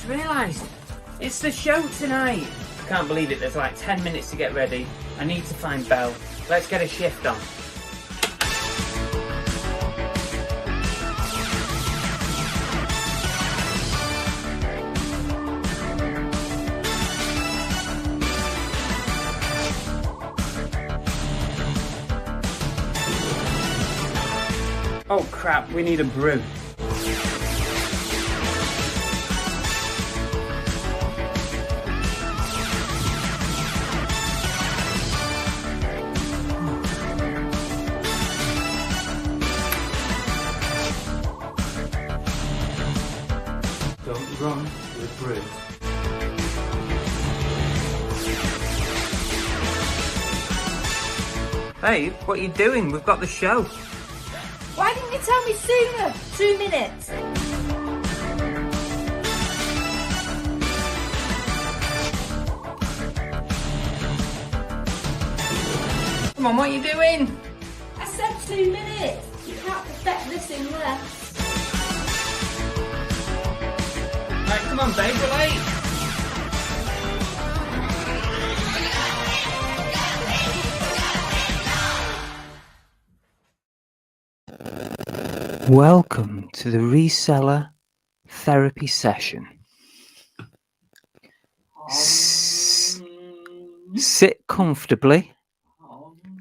just realised it's the show tonight. I can't believe it. There's like 10 minutes to get ready. I need to find Belle. Let's get a shift on. Oh crap, we need a brew. Don't run with brews. Babe, what are you doing? We've got the show. Why didn't you tell me sooner? 2 minutes. Come on, what are you doing? I said 2 minutes. You can't perfect this in less. Right, come on, babe, we're late. Welcome to the Reseller therapy session. Sit comfortably,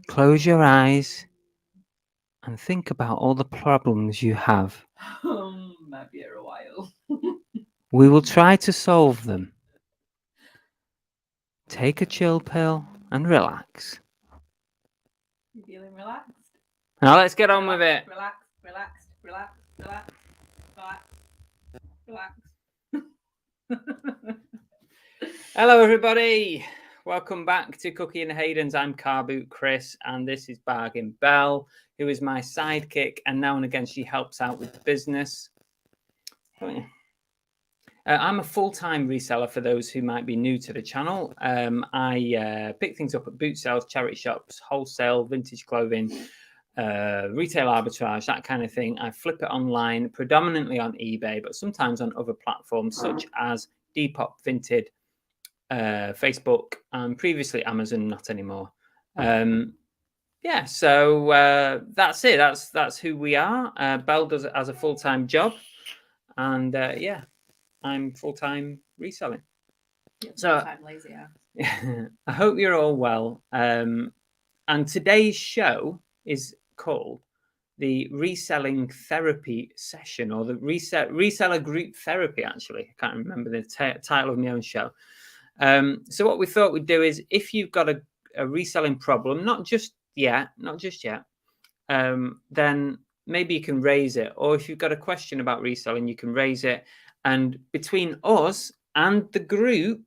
close your eyes, and think about all the problems you have. Might be a while. We will try to solve them. Take a chill pill and relax. You feeling relaxed? Now let's get on with it. Relax, relax, relax, relax, relax, relax. Hello everybody, welcome back to Cookie and Hayden's. I'm Car Boot Chris and this is Bargain Belle, who is my sidekick, and now and again she helps out with the business. I'm a full-time reseller for those who might be new to the channel. I pick things up at boot sales, charity shops, wholesale, vintage clothing, retail arbitrage, that kind of thing. I flip it online, predominantly on eBay, but sometimes on other platforms such as Depop, Vinted, Facebook, and previously Amazon, not anymore. Yeah, so that's it. That's who we are. Belle does it as a full-time job, and yeah, I'm full-time reselling. So Lazy ass. I hope you're all well. And today's show is called the Reselling Therapy Session, or the Reseller Group Therapy, actually. I can't remember the title of my own show. So what we thought we'd do is, if you've got a reselling problem, not just yet, then maybe you can raise it. Or if you've got a question about reselling, you can raise it. And between us and the group,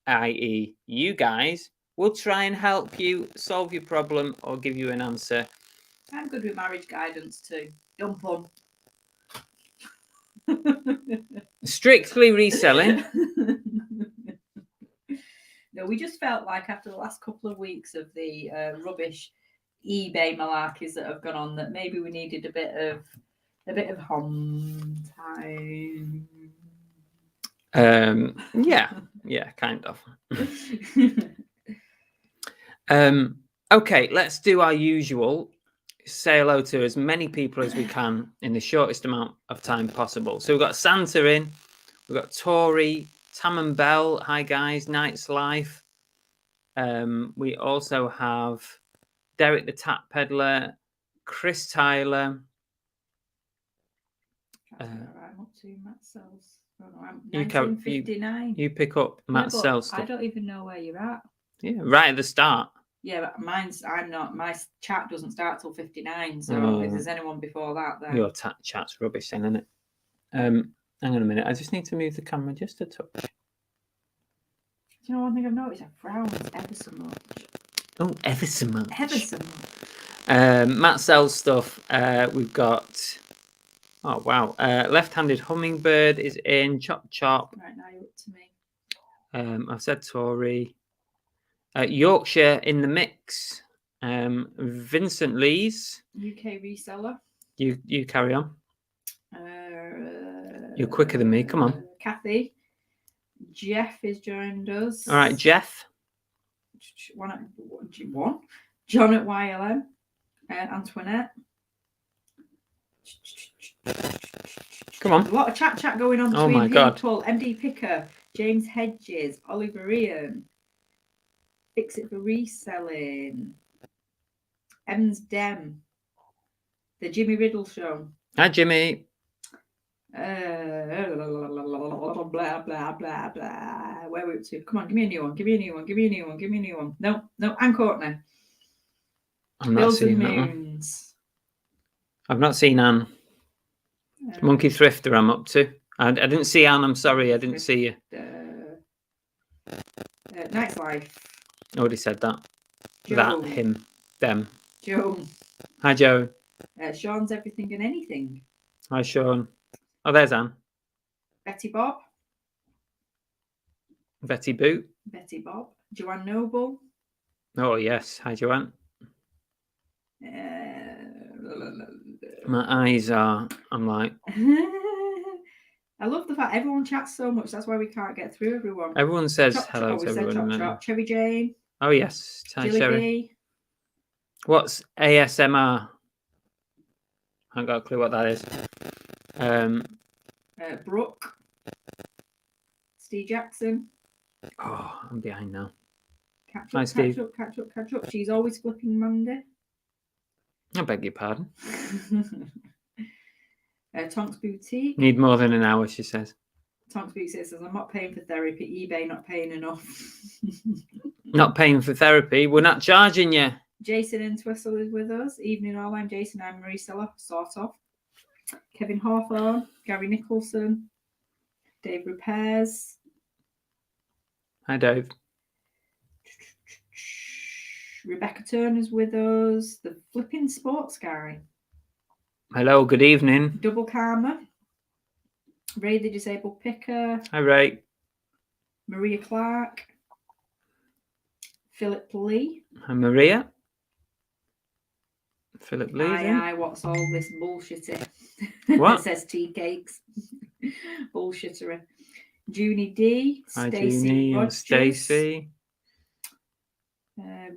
i.e. you guys, we'll try and help you solve your problem or give you an answer. I'm good with marriage guidance too. Dump on. Strictly reselling. No, we just felt like after the last couple of weeks of the rubbish eBay malarkeys that have gone on, that maybe we needed a bit of home time. Yeah, kind of. Okay, let's do our usual. Say hello to as many people as we can in the shortest amount of time possible. So we've got Santa in, we've got Tori, Tam and Belle. Hi guys, Night's Life. We also have Derek the Tap Peddler, Chris Tyler. Right, I'm up to Matt Sells. 1959. You pick up Matt Sells stuff. I don't even know where you're at. Yeah, right at the start. Yeah, but my chat doesn't start till 59. So if there's anyone before that, then your chat's rubbish, then, isn't it? Hang on a minute. I just need to move the camera just a touch. Do you know one thing I've noticed? I frown ever so much. Oh, ever so much. Ever so much. Matt Sells stuff. We've got. Oh wow! Left-handed hummingbird is in. Chop chop. Right, now you're up to me. I've said Tory. Yorkshire in the mix. Vincent Lees. UK reseller. You carry on. You're quicker than me. Come on. Kathy. Jeff is joined us. All right, Jeff. One. John at YLM. Antoinette. Come on. A lot of chat going on Oh between my God. people. MD Picker, James Hedges, Oliver Ian, Fix It for Reselling, Ems Dem, The Jimmy Riddle Show. Hi, Jimmy. Blah, blah, blah, blah. Where are we up to? Come on, give me a new one. Give me a new one. Give me a new one. Give me a new one. No, Anne Courtney. I'm not Bills and seeing that one. Moons. I've not seen Anne. Monkey Thrifter I'm up to. I didn't see Anne. I'm sorry. I didn't see you. Night's Life. I already said that. Joe. That, him, them. Joe. Hi, Joe. Sean's Everything and Anything. Hi, Sean. Oh, there's Anne. Betty Bob. Betty Boot. Betty Bob. Joanne Noble. Oh, yes. Hi, Joanne. My eyes are, I'm like. I love the fact everyone chats so much. That's why we can't get through everyone. Everyone says hello to everyone. Chop. Cherry Jane. Oh, yes. Hi, Jilly Cherry. B. What's ASMR? I haven't got a clue what that is. Brooke. Steve Jackson. Oh, I'm behind now. Catch up. She's always flipping Monday. I beg your pardon. Tonks Boutique. Need more than an hour, she says. Tonks Boutique says, I'm not paying for therapy. eBay not paying enough. Not paying for therapy. We're not charging you. Jason Entwistle is with us. Evening all. I'm Jason. I'm a reseller, sort of. Kevin Hawthorne. Gary Nicholson. Dave Repairs. Hi, Dave. Rebecca Turner's with us. The Flipping Sports Guy. Hello, good evening. Double Karma. Ray the Disabled Picker. Hi, Ray. Maria Clark. Philip Lee. Hi, Maria. Philip Lee. Aye, what's all this bullshitty? What? It says tea cakes. Bullshittery. Junie D. Hi, Stacey Junie and Rogers. Stacey.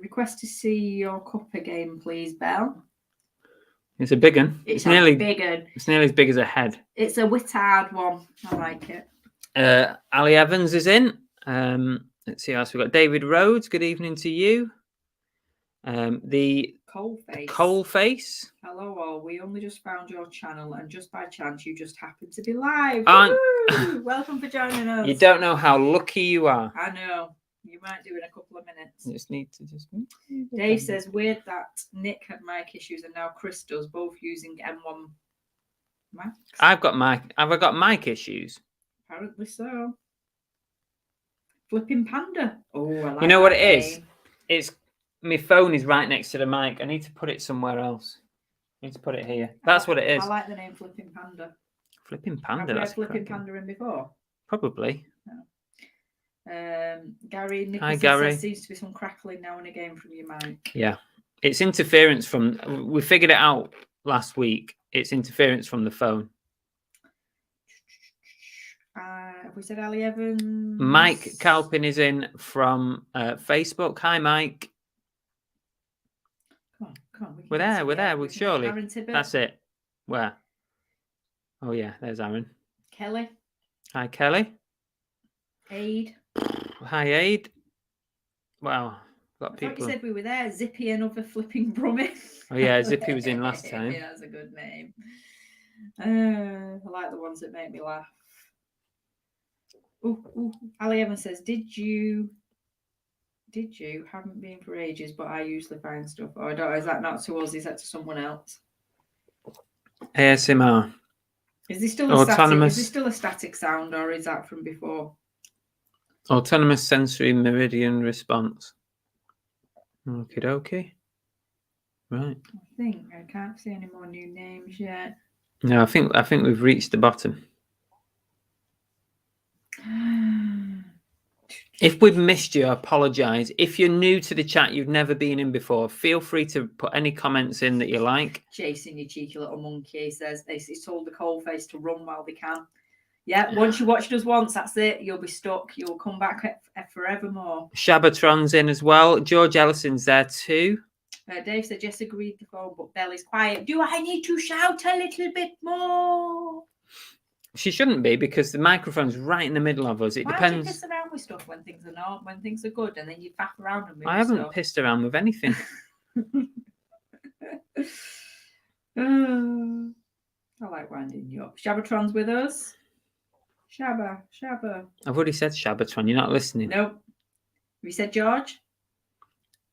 Request to see your cup again, please, Belle. It's a big one. It's nearly big one. It's nearly as big as a head. It's a Wittard one. I like it. Ali Evans is in. Let's see who else we've got. David Rhodes, good evening to you. The Coal Face. Hello all. We only just found your channel and just by chance you just happened to be live. Welcome for joining us. You don't know how lucky you are. I know. You might do in a couple of minutes. You just need to just. Dave says weird that Nick had mic issues and now Chris does, both using M1 Max. Have I got mic issues? Apparently so. Flipping Panda. Oh, I like. You know what it name. is? It's my phone is right next to the mic. I need to put it somewhere else. I need to put it here. That's what it is. I like the name Flipping Panda. Flipping Panda. Have we That's had Flipping cracking. Panda in before? Probably. Gary Nicholson Hi, Gary. says seems to be some crackling now and again from your mic. Yeah, it's interference from. We figured it out last week. It's interference from the phone. Have we said Ali Evans? Mike Calpin is in from Facebook. Hi, Mike. Come on. We're there. We surely. Aaron Tibbett. That's it. Where? Oh yeah, there's Aaron. Kelly. Hi, Kelly. Aid. Hi, Aid. Wow, got people. I thought you said we were there. Zippy and other flipping brummie. Oh yeah, Zippy was in last time. Yeah, that's a good name. I like the ones that make me laugh. Ooh. Ali Evans says, Did you? Haven't been for ages, but I usually find stuff. Oh, I don't know. Is that not to us? Is that to someone else? ASMR. Is this still a Autonomous. static? Is this still a static sound, or is that from before? Autonomous sensory meridian response. Okie dokie. Right. I can't see any more new names yet. No, I think we've reached the bottom. If we've missed you, I apologise. If you're new to the chat, you've never been in before, feel free to put any comments in that you like. Jason, you cheeky little monkey, says he's told the coal face to run while they can. Yeah, once you watched us once, that's it. You'll be stuck. You'll come back forevermore. Shabatron's in as well. George Ellison's there too. Dave said, yes, agreed the phone, but Bella's quiet. Do I need to shout a little bit more? She shouldn't be because the microphone's right in the middle of us. It Why depends. don't you piss around with stuff when things are not, when things are good, and then you faff around and move I haven't stuff? pissed around with anything. I like winding you up. Shabatron's with us. Shabba. I've already said Shabatron. You're not listening. Nope. We said George.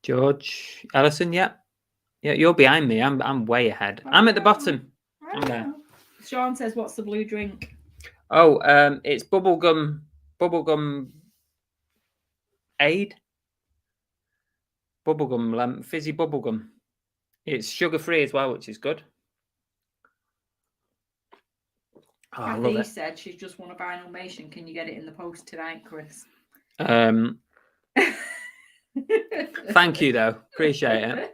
George Ellison, yeah. Yeah, you're behind me. I'm way ahead. I'm at the bottom. I'm there. Sean says, what's the blue drink? Oh, it's bubblegum aid. Bubblegum, fizzy bubblegum. It's sugar-free as well, which is good. Oh, I love Kathy it. said she's just won a vinyl mation. Can you get it in the post tonight, Chris? Thank you, though. Appreciate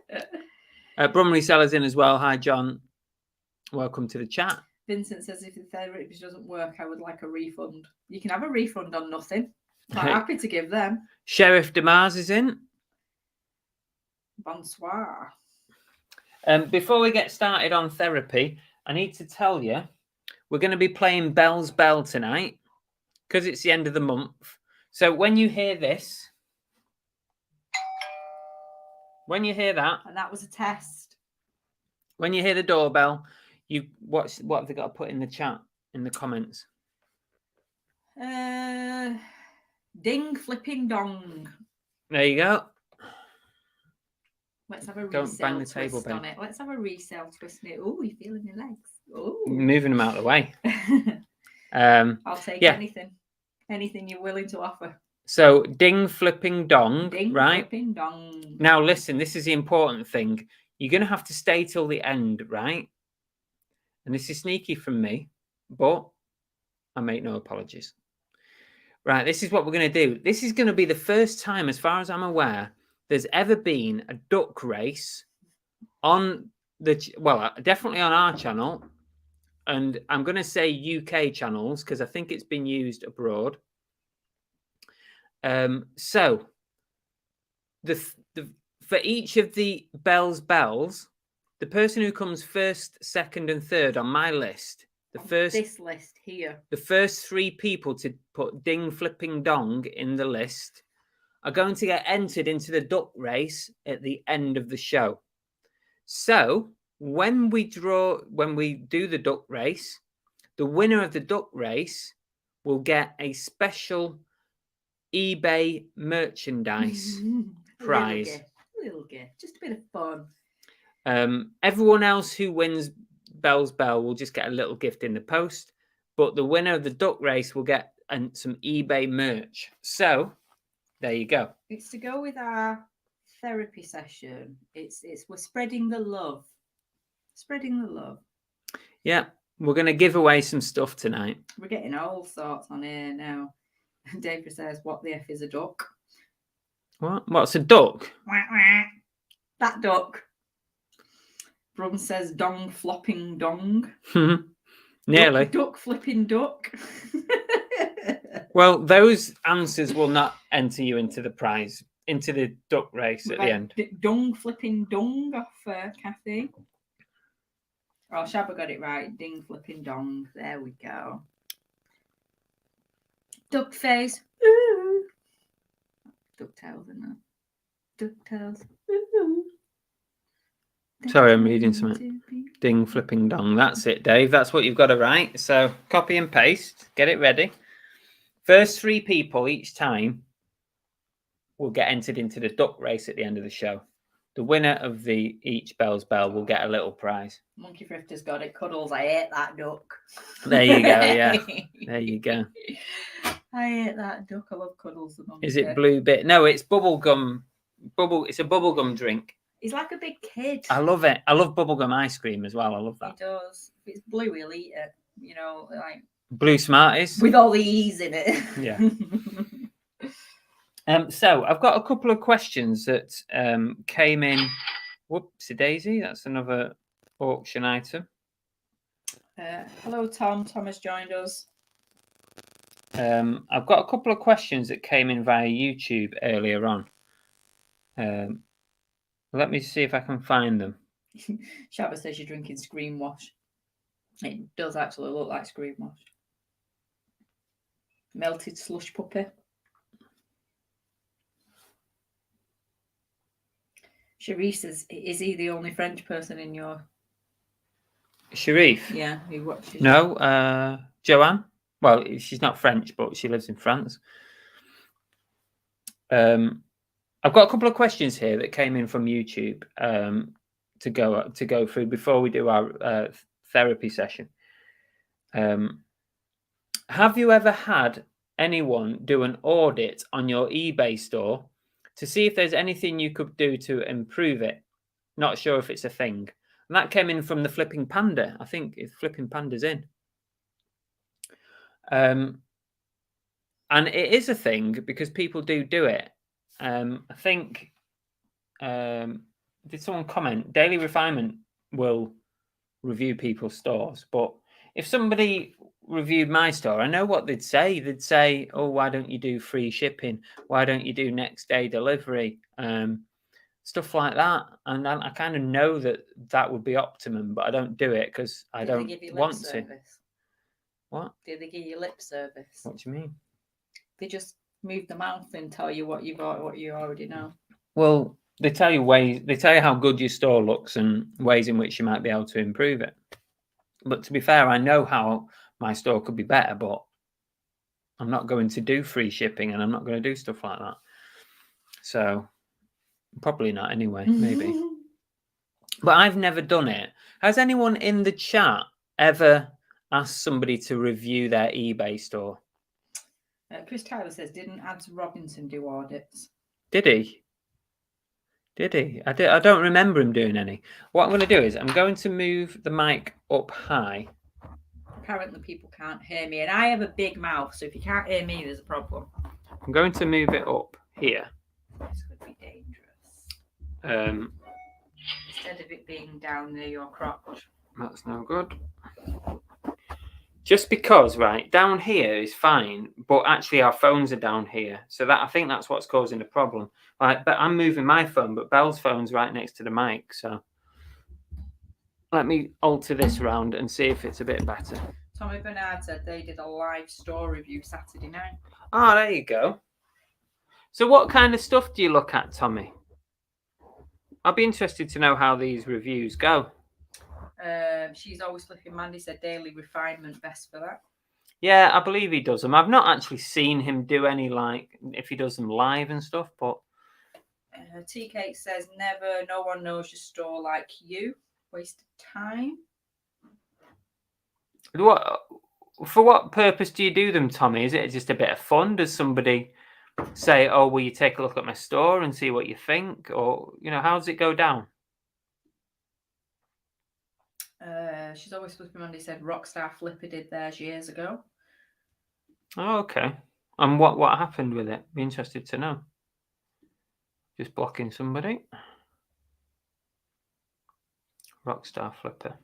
it. Brumley Sellers in as well. Hi, John. Welcome to the chat. Vincent says if the therapy doesn't work, I would like a refund. You can have a refund on nothing. Quite happy to give them. Sheriff Demars is in. Bonsoir. Before we get started on therapy, I need to tell you, we're going to be playing Bell's Bell tonight because it's the end of the month. So when you hear this, when you hear that, And that was a test. when you hear the doorbell, what have they got to put in the chat, in the comments? Ding flipping dong. There you go. Let's have a Don't bang the twist table, on babe. it. Let's have a resale twist on it. Oh, you're feeling your legs. Oh, Moving them out of the way. I'll take anything. Anything you're willing to offer. So ding flipping dong, Ding right? flipping dong. Now listen, this is the important thing. You're going to have to stay till the end, right? And this is sneaky from me, but I make no apologies. Right, this is what we're going to do. This is going to be the first time, as far as I'm aware, there's ever been a duck race on definitely on our channel. And I'm going to say UK channels because I think it's been used abroad. So for each of the bells, the person who comes first, second, and third on my list, this list here, the first 3 people to put ding flipping dong in the list are going to get entered into the duck race at the end of the show. So when we do the duck race, the winner of the duck race will get a special eBay merchandise prize. Little gift, just a bit of fun. Everyone else who wins Bell's Bell will just get a little gift in the post, but the winner of the duck race will get some eBay merch. So there you go. It's to go with our therapy session. It's we're spreading the love. Yeah, we're going to give away some stuff tonight. We're getting all sorts on here now. David says, what the F is a duck? What's a duck? That duck. Brum says dong flopping dong. Nearly. Duck flipping duck. Well, those answers will not enter you into the prize, into the duck race at the end. Dong flipping dong off Kathy. Oh, Shabba got it right. Ding flipping dong. There we go. Duck face. Ooh. Ducktails, isn't it? Ducktails. Ooh. Sorry, I'm reading something. Ding flipping dong. That's it, Dave. That's what you've got to write. So copy and paste. Get it ready. First 3 people each time will get entered into the duck race at the end of the show. The winner of each Bell's Bell will get a little prize. Monkey Thrifter's got it. Cuddles. I ate that duck. There you go. Yeah. There you go. I ate that duck. I love Cuddles. The monkey. Is it blue bit? No, it's bubblegum. It's a bubblegum drink. He's like a big kid. I love it. I love bubblegum ice cream as well. I love that. He does. If it's blue, he'll eat it. You know, like Blue Smarties. with all the E's in it. Yeah. So I've got a couple of questions that came in. Whoopsie daisy. That's another auction item. Hello, Tom. Tom has joined us. I've got a couple of questions that came in via YouTube earlier on. Let me see if I can find them. Shabba says you're drinking Screen Wash. It does actually look like Screen Wash. Melted slush puppy. Cherise says, is he the only French person in your... Sharif? Yeah, who watches? No, Joanne. Well, she's not French, but she lives in France. I've got a couple of questions here that came in from YouTube to go through before we do our therapy session. Have you ever had anyone do an audit on your eBay store to see if there's anything you could do to improve it? Not sure if it's a thing. And that came in from the Flipping Panda. I think Flipping Panda's in. And it is a thing because people do it. I think, did someone comment? Daily Refinement will review people's stores, but if somebody reviewed my store, I know what they'd say. They'd say, oh, why don't you do free shipping? Why don't you do next day delivery? Stuff like that. And I kind of know that would be optimum, but I don't do it because I don't want to. What? Do they give you lip service? What do you mean? They just move the mouth and tell you what you already know. Well, they tell you ways. They tell you how good your store looks and ways in which you might be able to improve it. But to be fair, I know how my store could be better, but I'm not going to do free shipping and I'm not going to do stuff like that. So probably not anyway, maybe. But I've never done it. Has anyone in the chat ever asked somebody to review their eBay store? Chris Tyler says, didn't Ads Robinson do audits? Did he? I don't remember him doing any. What I'm going to do is I'm going to move the mic up high. Apparently people can't hear me, and I have a big mouth, so if you can't hear me, there's a problem. I'm going to move it up here. This could be dangerous. Instead of it being down near your crotch. That's no good. Just because, right, down here is fine, but actually our phones are down here. So that I think that's what's causing the problem. Like, but I'm moving my phone, but Belle's phone's right next to the mic. So let me alter this round and see if it's a bit better. Tommy Bernard said they did a live store review Saturday night. Oh, there you go. So what kind of stuff do you look at, Tommy? I'll be interested to know how these reviews go. She's always flipping. Mandy said Daily Refinement best for that. Yeah, I believe he does them. I've not actually seen him do any, like, if he does them live and stuff, but... Tea Cake says, never, no one knows your store like you. Waste of time. For what purpose do you do them, Tommy? Is it just a bit of fun? Does somebody say, oh, will you take a look at my store and see what you think? Or, you know, how does it go down? She's always flipping. Mandy said Rockstar Flipper did theirs years ago. Oh, okay. And what happened with it? Be interested to know. Just blocking somebody. Rockstar Flipper.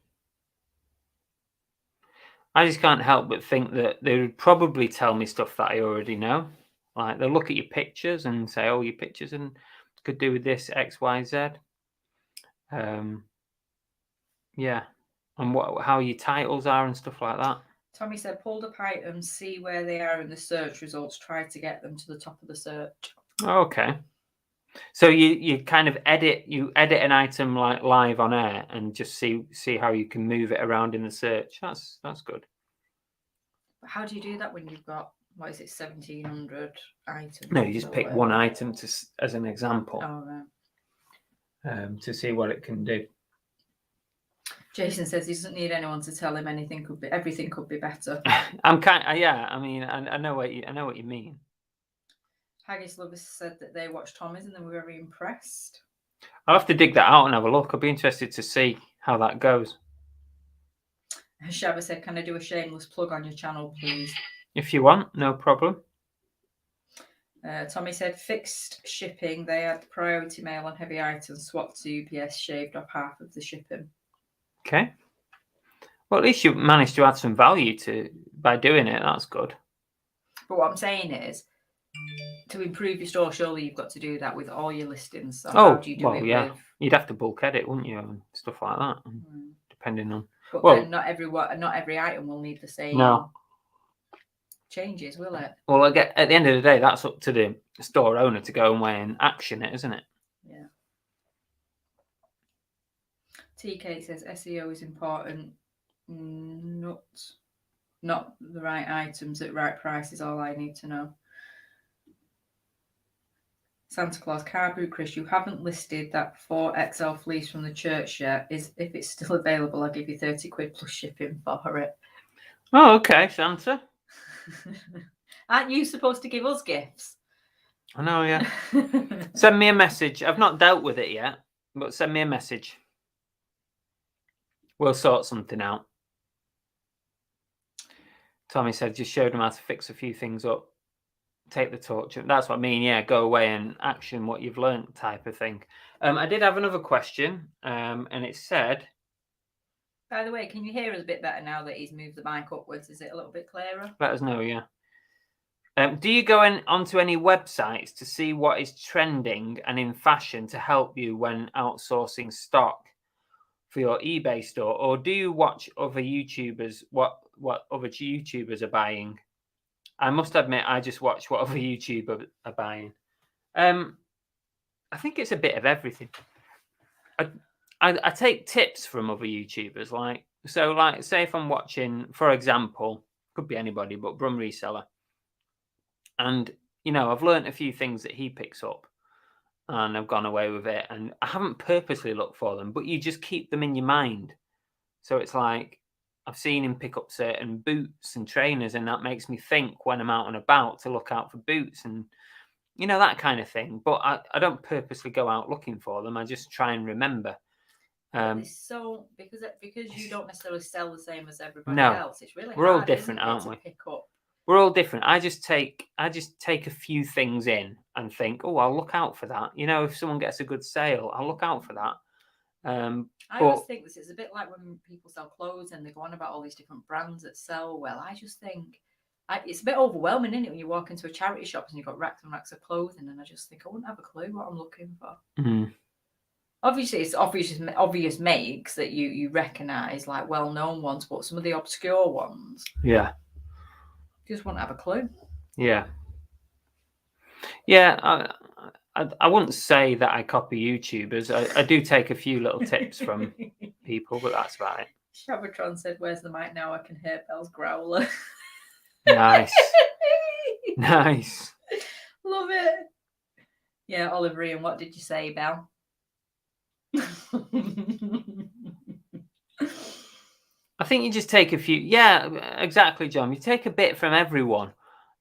I just can't help but think that they would probably tell me stuff that I already know. Like they'll look at your pictures and say, oh, your pictures and could do with this X, Y, Z. Yeah. And how your titles are and stuff like that. Tommy said, pulled up items, see where they are in the search results, try to get them to the top of the search. Okay. So you kind of edit an item like live on air and just see how you can move it around in the search. That's good. But how do you do that when you've got, what is it, 1,700 items? No, you just pick one item as an example. Oh, right. To see what it can do. Jason says he doesn't need anyone to tell him everything could be better. I'm yeah. I mean, I know what you mean. Haggis Lovers said that they watched Tommy's and they were very impressed. I'll have to dig that out and have a look. I'll be interested to see how that goes. Shabba said, can I do a shameless plug on your channel, please? If you want, no problem. Tommy said, fixed shipping. They had priority mail on heavy items, swapped to UPS, shaved off half of the shipping. Okay. Well, at least you managed to add some value by doing it. That's good. But what I'm saying is, to improve your store, surely you've got to do that with all your listings. So Oh, how do you do it yeah. with? You'd have to bulk edit, wouldn't you, and stuff like that, depending on. But Well, then not every item will need the same no. changes, will it? Well, at the end of the day, that's up to the store owner to go away and action it, isn't it? Yeah. TK says SEO is important. Not the right items at right price is all I need to know. Santa Claus car boot, Chris, you haven't listed that 4XL fleece from the church yet. If it's still available, I'll give you 30 quid plus shipping for it. Oh, okay, Santa. Aren't you supposed to give us gifts? I know, yeah. Send me a message. I've not dealt with it yet, but send me a message. We'll sort something out. Tommy said just showed him how to fix a few things up. Take the torch. That's what I mean. Yeah, go away and action what you've learned, type of thing. I did have another question, and it said. By the way, can you hear us a bit better now that he's moved the mic upwards? Is it a little bit clearer? Let us know. Yeah. Do you go onto any websites to see what is trending and in fashion to help you when outsourcing stock for your eBay store, or do you watch other YouTubers? What other YouTubers are buying? I must admit, I just watch what other YouTubers are buying. I think it's a bit of everything. I take tips from other YouTubers, like say if I'm watching, for example, could be anybody, but Brum Reseller, and I've learned a few things that he picks up, and I've gone away with it, and I haven't purposely looked for them, but you just keep them in your mind. So it's like I've seen him pick up certain boots and trainers, and that makes me think when I'm out and about to look out for boots and that kind of thing. But I don't purposely go out looking for them. I just try and remember. So because you don't necessarily sell the same as everybody No, else, it's really we're hard, all different, isn't it, aren't we? to pick up. We're all different. I just take a few things in and think, oh, I'll look out for that. If someone gets a good sale, I'll look out for that. I always think this is a bit like when people sell clothes and they go on about all these different brands that sell well. I just think it's a bit overwhelming, isn't it, when you walk into a charity shop and you've got racks and racks of clothing, and I just think I wouldn't have a clue what I'm looking for. Mm. Obviously, it's obvious makes that you recognise, like well-known ones, but some of the obscure ones, yeah, just wouldn't have a clue. Yeah. I wouldn't say that I copy YouTubers. I do take a few little tips from people, but that's about it. Shabatron said, "Where's the mic now? I can hear Belle's growler." Nice. Nice. Love it. Yeah, Oliver Ian, what did you say, Belle? I think you just take a few. Yeah, exactly, John. You take a bit from everyone.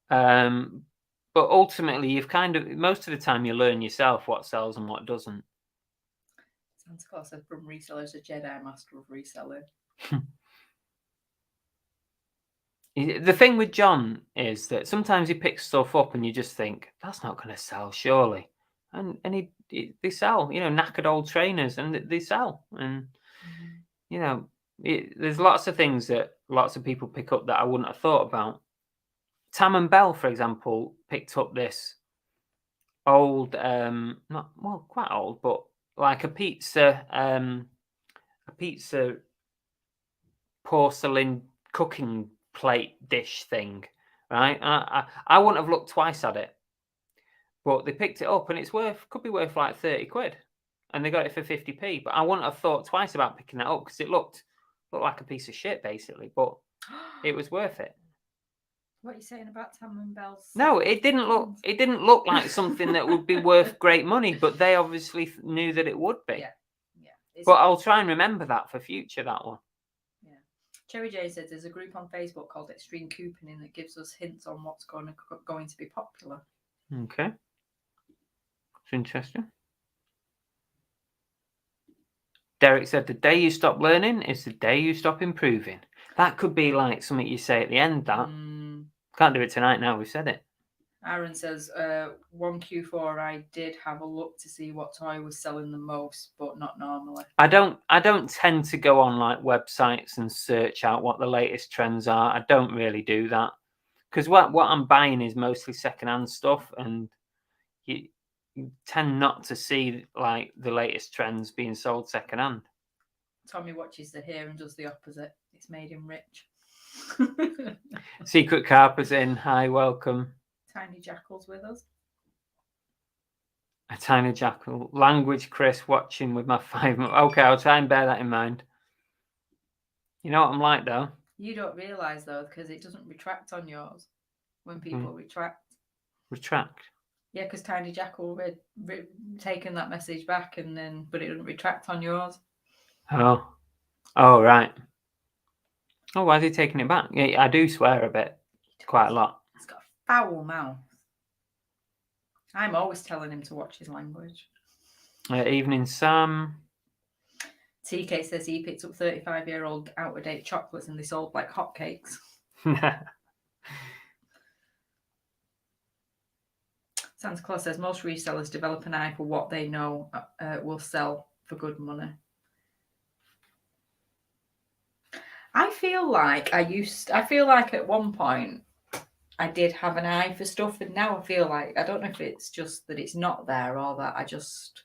But ultimately, you've most of the time you learn yourself what sells and what doesn't. Santa Claus says from Reseller's a Jedi master of reselling. The thing with John is that sometimes he picks stuff up and you just think, that's not going to sell, surely. And they sell, knackered old trainers, and they sell. And, there's lots of things that lots of people pick up that I wouldn't have thought about. Tam and Bell, for example, picked up this old, quite old, but like a pizza porcelain cooking plate dish thing, right? I wouldn't have looked twice at it, but they picked it up, and could be worth like 30 quid, and they got it for 50p. But I wouldn't have thought twice about picking that up because it looked like a piece of shit, basically, but it was worth it. What are you saying about Tam and Bell's? No, it didn't look like something that would be worth great money, but they obviously knew that it would be. Yeah. But I'll try and remember that for future, that one. Yeah. Cherry J says there's a group on Facebook called Extreme Couponing that gives us hints on what's going to be popular. Okay. It's interesting. Derek said the day you stop learning is the day you stop improving. That could be like something you say at the end, that. Can't do it tonight now, we've said it. Aaron says, 1Q4, I did have a look to see what toy was selling the most, but not normally. I don't tend to go on like websites and search out what the latest trends are. I don't really do that. because what I'm buying is mostly secondhand stuff, and you tend not to see like the latest trends being sold secondhand. Tommy watches the hair and does the opposite. It's made him rich. Secret Carpers in. Hi, welcome. Tiny Jackal's with us. A tiny jackal. Language, Chris, watching with my 5 months. Okay, I'll try and bear that in mind. You know what I'm like, though? You don't realise, though, because it doesn't retract on yours when people retract. Retract? Yeah, because Tiny Jackal taken that message back, but it doesn't retract on yours. Oh, right. Oh, why is he taking it back? Yeah, I do swear a bit. Quite a lot. He's got a foul mouth. I'm always telling him to watch his language. Evening, Sam. TK says he picked up 35-year-old out-of-date chocolates and they sold like hotcakes. Santa Claus says most resellers develop an eye for what they know will sell for good money. I feel like at one point I did have an eye for stuff, and now I feel like I don't know if it's just that it's not there or that I just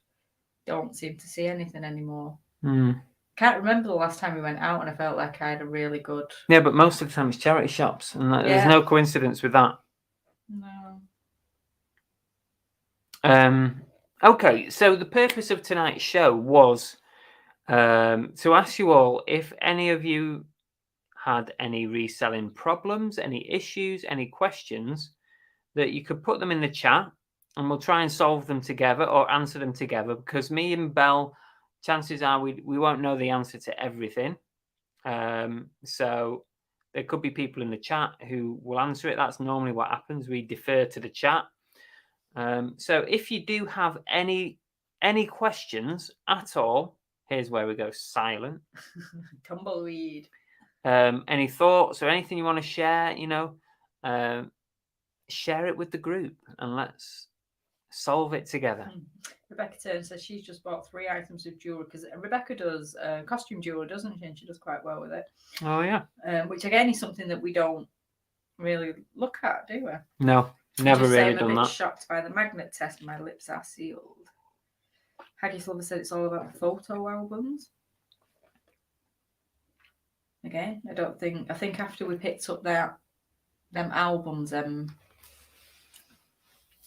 don't seem to see anything anymore. Can't remember the last time we went out and I felt like I had a really good... Yeah, but most of the time it's charity shops, and there's no coincidence with that. No. Okay, so the purpose of tonight's show was to ask you all if any of you had any reselling problems, any issues, any questions, that you could put them in the chat and we'll try and solve them together or answer them together, because me and Belle, chances are we won't know the answer to everything. So there could be people in the chat who will answer it. That's normally what happens. We defer to the chat. So if you do have any questions at all, here's where we go silent. Tumbleweed. Any thoughts or anything you want to share, share it with the group and let's solve it together. Rebecca Turner says she's just bought 3 items of jewellery, because Rebecca does costume jewellery, doesn't she? And she does quite well with it. Oh, yeah. Which, again, is something that we don't really look at, do we? No, never really done that. I'm a bit shocked by the magnet test. My lips are sealed. Haggis Lover said it's all about photo albums. Again, I think after we picked up them albums,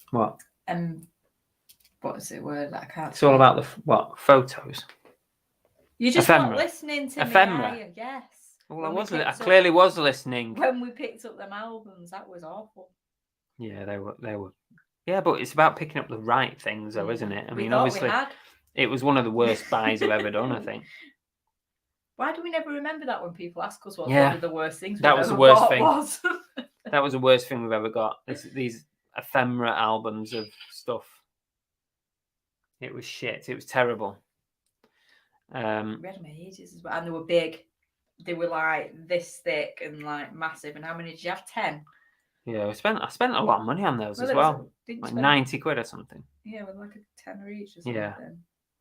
what? What is the word that I can't... It's all about the photos. You just Ephemera. not listening to Ephemera. me, are you? Yes. Well, I wasn't. I clearly was listening. When we picked up them albums, that was awful. Yeah, they were. Yeah, but it's about picking up the right things, though, isn't it? I mean, obviously, it was one of the worst buys I've ever done, I think. Why do we never remember that when people ask us what one of the worst things that was the worst thing. That was the worst thing we've ever got. These ephemera albums of stuff. It was shit. It was terrible. We had them ages as well, and they were big. They were like this thick and like massive. And how many did you have? 10. Yeah, I spent a lot of money on those as well. Like 90 quid or something. Yeah, with like a tenner each or something. Yeah,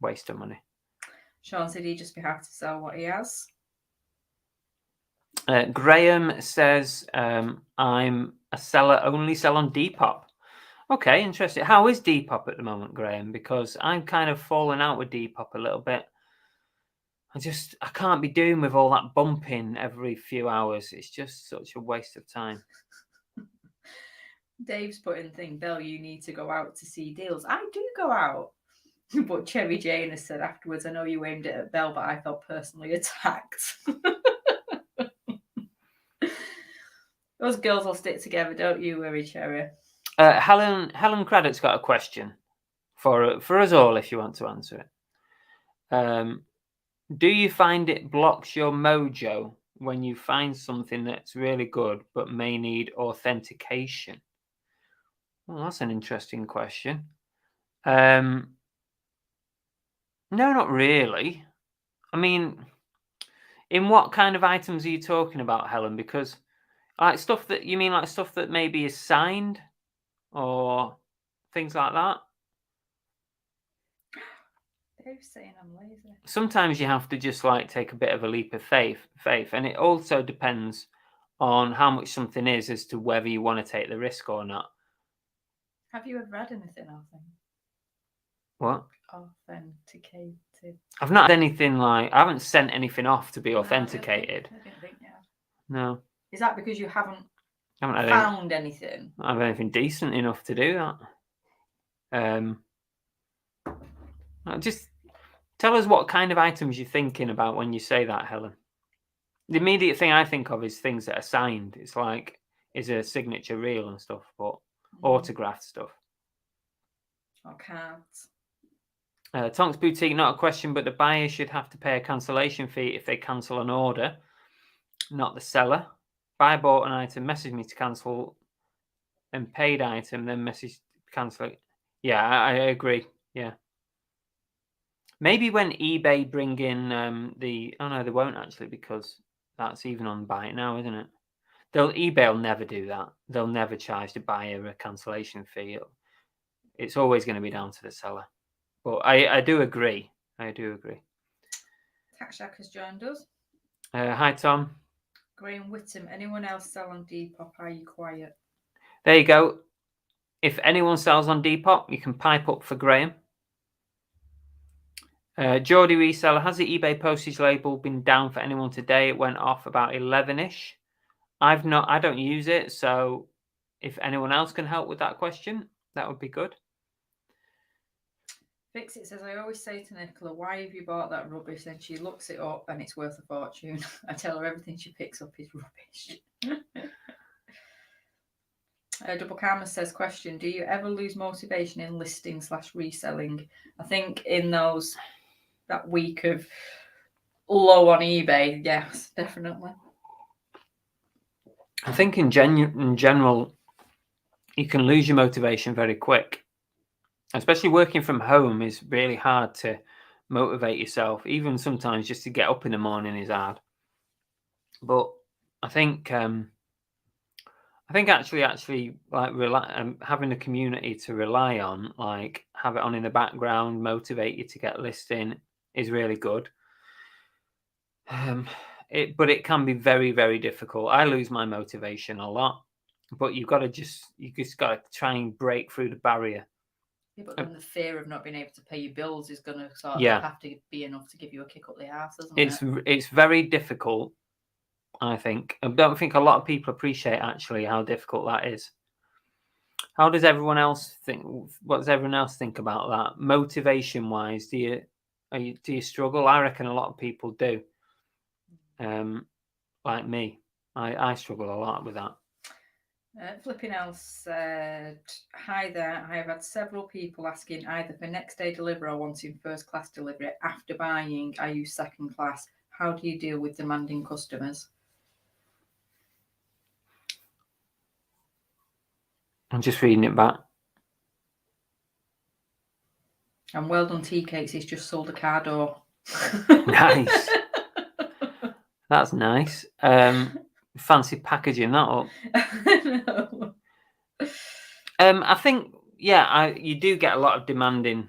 waste of money. Sean said he'd just be happy to sell what he has. Graham says, I'm a seller, only sell on Depop. Okay, interesting. How is Depop at the moment, Graham? Because I'm kind of falling out with Depop a little bit. I can't be doing with all that bumping every few hours. It's just such a waste of time. Dave's putting the thing, Belle, you need to go out to see deals. I do go out. But Cherry Jane has said afterwards, I know you aimed it at Belle, but I felt personally attacked. Those girls will stick together, don't you worry, Cherry? Helen Craddock's got a question for us all, if you want to answer it. Do you find it blocks your mojo when you find something that's really good but may need authentication? Well, that's an interesting question. No, not really. I mean, in what kind of items are you talking about, Helen? Because like stuff that maybe is signed or things like that. Dave's saying I'm lazy. Sometimes you have to just like take a bit of a leap of faith, and it also depends on how much something is as to whether you want to take the risk or not. Have you ever had anything off them? What? Authenticated. I've not had anything I haven't sent anything off to be authenticated. I didn't think you had. No. Is that because you haven't had found anything? I don't have anything decent enough to do that. Just tell us what kind of items you're thinking about when you say that, Helen. The immediate thing I think of is things that are signed. It's like, is a signature real and stuff, but autographed stuff. Or cards. Tonks Boutique, not a question, but the buyer should have to pay a cancellation fee if they cancel an order, not the seller. Buyer bought an item, messaged me to cancel, and paid item, then messaged cancel it. Yeah, I agree. Yeah. Maybe when eBay bring in oh no, they won't actually, because that's even on Buy It Now, isn't it? eBay will never do that. They'll never charge the buyer a cancellation fee. It's always going to be down to the seller. But I do agree. I do agree. Tax Shack has joined us. Hi, Tom. Graham Whittam. Anyone else sell on Depop? Are you quiet? There you go. If anyone sells on Depop, you can pipe up for Graham. Geordie Reseller, has the eBay postage label been down for anyone today? It went off about 11ish. I don't use it, so if anyone else can help with that question, that would be good. Fix It says, I always say to Nicola, why have you bought that rubbish? And she looks it up and it's worth a fortune. I tell her everything she picks up is rubbish. Double Karma says, question, do you ever lose motivation in listing/reselling? I think in that week of low on eBay, yes, definitely. I think in general, you can lose your motivation very quick. Especially working from home is really hard to motivate yourself. Even sometimes just to get up in the morning is hard. But I think actually like having a community to rely on, like have it on in the background, motivate you to get listing is really good. But it can be very, very difficult. I lose my motivation a lot, but you just got to try and break through the barrier. Yeah, but then the fear of not being able to pay your bills is going to sort of have to be enough to give you a kick up the arse, isn't it? It's very difficult, I think. I don't think a lot of people appreciate actually how difficult that is. How does everyone else think? What does everyone else think about that? Motivation-wise, do you struggle? I reckon a lot of people do. Like me, I struggle a lot with that. Flipping else said, hi there, I have had several people asking either for next day delivery or wanting first class delivery. After buying, I use second class. How do you deal with demanding customers? I'm just reading it back. And well done tea cakes, he's just sold a car door. Nice. That's nice. Fancy packaging that up. No. I think, you do get a lot of demanding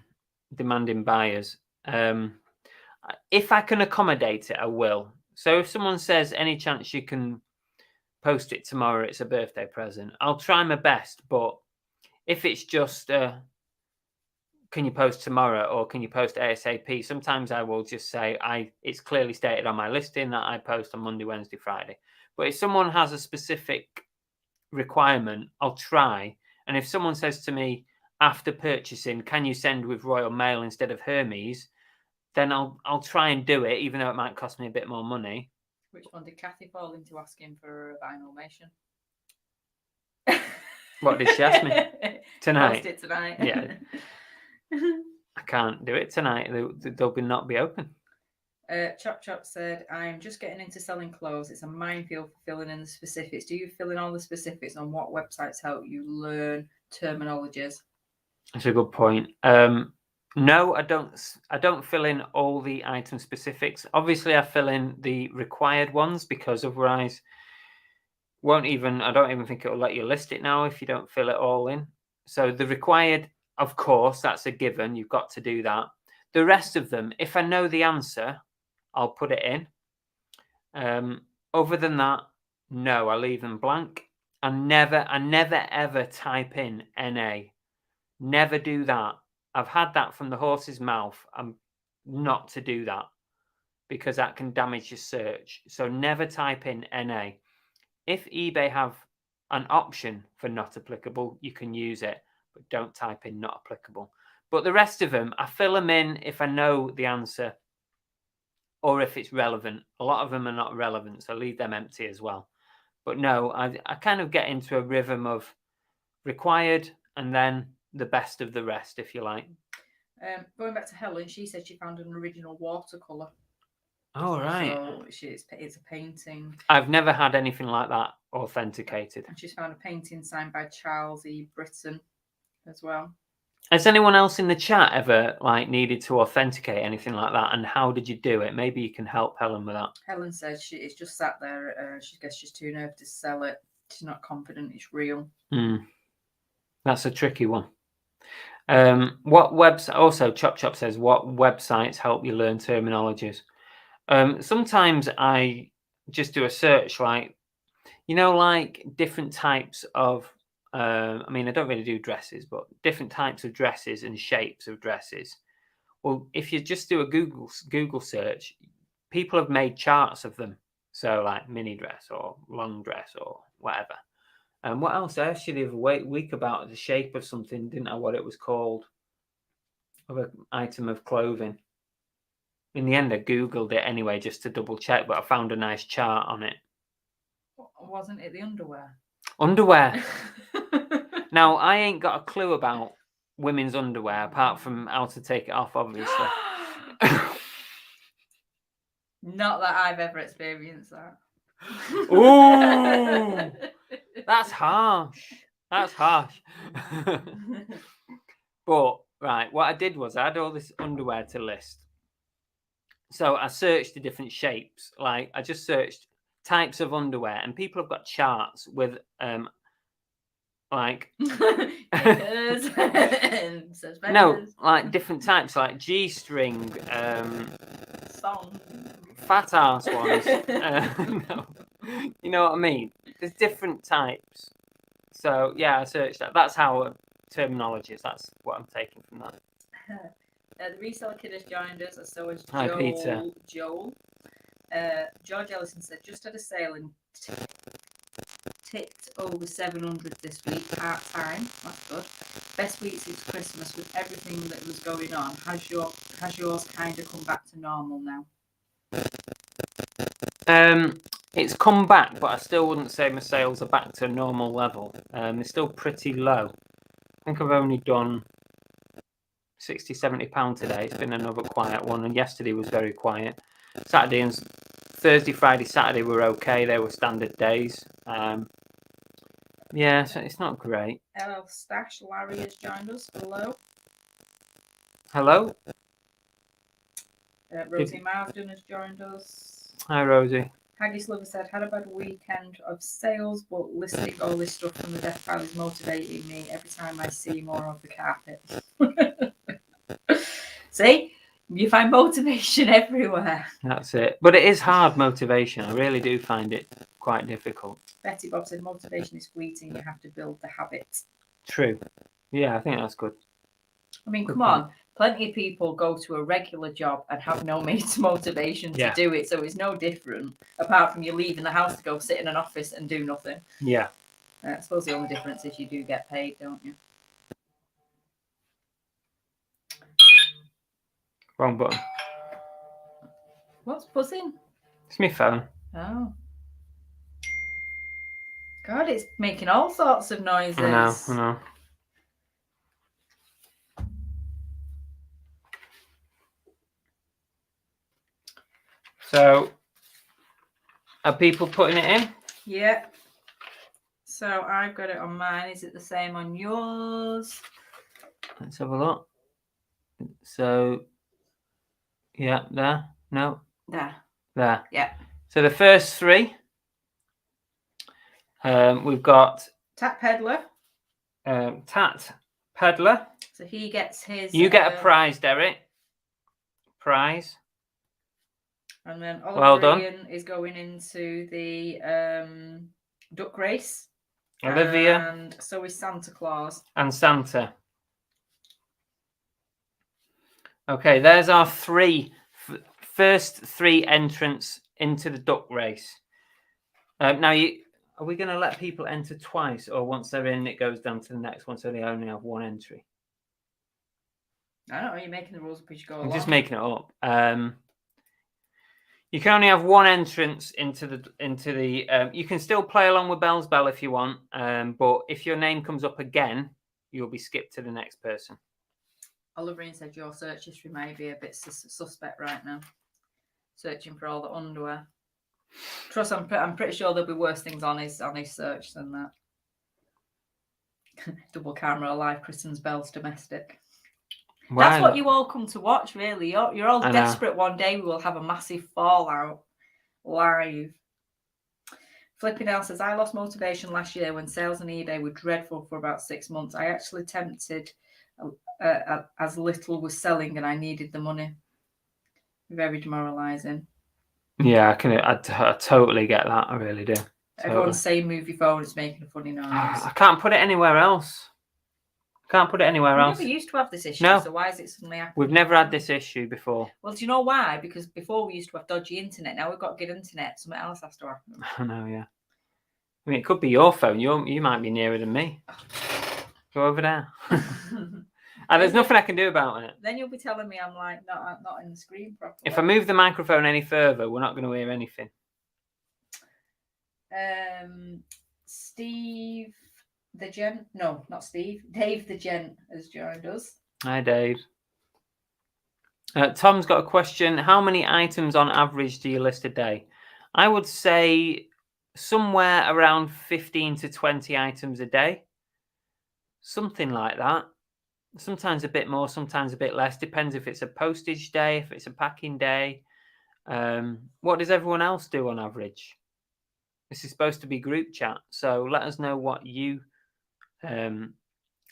buyers. If I can accommodate it, I will. So if someone says any chance you can post it tomorrow, it's a birthday present, I'll try my best. But if it's just can you post tomorrow or can you post ASAP, sometimes I will just say it's clearly stated on my listing that I post on Monday, Wednesday, Friday. But if someone has a specific requirement, I'll try. And if someone says to me after purchasing, can you send with Royal Mail instead of Hermes, then I'll try and do it, even though it might cost me a bit more money. Which one did Kathy fall into asking for a Vinylmation? What did she ask me? Tonight. Post it tonight. Yeah. I can't do it tonight. They'll not be open. Chop Chop said, I'm just getting into selling clothes. It's a minefield for filling in the specifics. Do you fill in all the specifics on what websites help you learn terminologies? That's a good point. No, I don't fill in all the item specifics. Obviously, I fill in the required ones because otherwise I don't even think it will let you list it now if you don't fill it all in. So the required, of course, that's a given. You've got to do that. The rest of them, if I know the answer, I'll put it in. Other than that, No, I leave them blank. I never ever type in NA. Never do that. I've had that from the horse's mouth. I'm not to do that because that can damage your search. So never type in NA. If eBay have an option for not applicable, you can use it, but don't type in not applicable. But the rest of them, I fill them in if I know the answer or if it's relevant. A lot of them are not relevant, so leave them empty as well. But no, I kind of get into a rhythm of required and then the best of the rest, if you like. Going back to Helen, she said she found an original watercolour. Oh, right. So it's a painting. I've never had anything like that authenticated. And she's found a painting signed by Charles E. Britton as well. Has anyone else in the chat ever needed to authenticate anything like that? And how did you do it? Maybe you can help Helen with that. Helen says it's just sat there. She guess she's too nervous to sell it. She's not confident it's real. That's a tricky one. What website? Also, Chop says, what websites help you learn terminologies? Sometimes I just do a search, different types of. I don't really do dresses, but different types of dresses and shapes of dresses. Well, if you just do a Google search, people have made charts of them. So like mini dress or long dress or whatever. And what else? I asked you the other week about the shape of something, didn't I? What it was called, of an item of clothing. In the end, I Googled it anyway, just to double check, but I found a nice chart on it. Wasn't it the underwear? Underwear. Now, I ain't got a clue about women's underwear, apart from how to take it off, obviously. Not that I've ever experienced that. Ooh! That's harsh. That's harsh. But, right, what I did was I had all this underwear to list. So I searched the different shapes. I just searched types of underwear, and people have got charts with no, different types, like G-string, song, fat ass ones. No, you know what I mean? There's different types. So yeah, I searched that. That's how terminology is. That's what I'm taking from that. The Reseller Kid has joined us, and so has Joel. Hi, Peter. Joel. George Ellison said, just had a sale and ticked over 700 this week, part-time. That's good. Best week since Christmas with everything that was going on. Has yours kind of come back to normal now? It's come back, but I still wouldn't say my sales are back to a normal level. They're still pretty low. I think I've only done £60-70 today. It's been another quiet one, and yesterday was very quiet. Saturday and Thursday, Friday, Saturday were okay. They were standard days. Yeah, so it's not great. LL Stash Larry has joined us. Hello. Hello. Rosie Marsden has joined us. Hi, Rosie. Haggis Lover said, had a bad weekend of sales, but listing all this stuff from the death file is motivating me every time I see more of the carpet. See? You find motivation everywhere. That's it. But it is hard motivation. I really do find it quite difficult. Betty Bob said, motivation is fleeting. You have to build the habit. True. Yeah, I think that's good. I mean, come on. Plenty of people go to a regular job and have no motivation to do it. So it's no different, apart from you leaving the house to go sit in an office and do nothing. Yeah. I suppose the only difference is you do get paid, don't you? Wrong button. What's buzzing? It's my phone. Oh. God, it's making all sorts of noises. I know. So, are people putting it in? Yeah. So I've got it on mine. Is it the same on yours? Let's have a look. So, yeah, there. No. There. Yeah. So the first three, we've got Tat Peddler. Tat Peddler. So he gets his. You get a prize, Derek. Prize. And then Well done. Oliver is going into the duck race. Olivia. And so is Santa Claus. And Santa. Okay, there's our first 3 entrants into the duck race. Now, are we going to let people enter twice, or once they're in, it goes down to the next one, so they only have 1 entry? I don't know. You're making the rules up as you go along. I'm just making it up. You can only have 1 entrance into the. You can still play along with Bell's Bell if you want, but if your name comes up again, you'll be skipped to the next person. Oliver said your search history may be a bit suspect right now. Searching for all the underwear. Trust, I'm pretty sure there'll be worse things on his search than that. Double camera live Kristen's Bell's domestic. Wow. That's what you all come to watch, really. You're all desperate. One day we will have a massive fallout live. Flipping out says, I lost motivation last year when sales on eBay were dreadful for about 6 months. I actually attempted as little was selling and I needed the money. Very demoralizing. Yeah, I totally get that. I really do. Everyone's saying move your phone. It's making a funny noise. I can't put it anywhere else. We never used to have this issue. No. So why is it suddenly happening? We've never had this issue before. Well, do you know why? Because before we used to have dodgy internet. Now we've got good internet. Something else has to happen. I know, yeah. I mean, it could be your phone. You might be nearer than me. Go over there. And there's nothing I can do about it. Then you'll be telling me I'm like not in the screen properly. If I move the microphone any further, we're not going to hear anything. Steve the Gent. No, not Steve. Dave the Gent has joined us. Hi, Dave. Tom's got a question. How many items on average do you list a day? I would say somewhere around 15 to 20 items a day. Something like that. Sometimes a bit more, sometimes a bit less. Depends if it's a postage day, if it's a packing day. What does everyone else do on average? This is supposed to be group chat. So let us know what you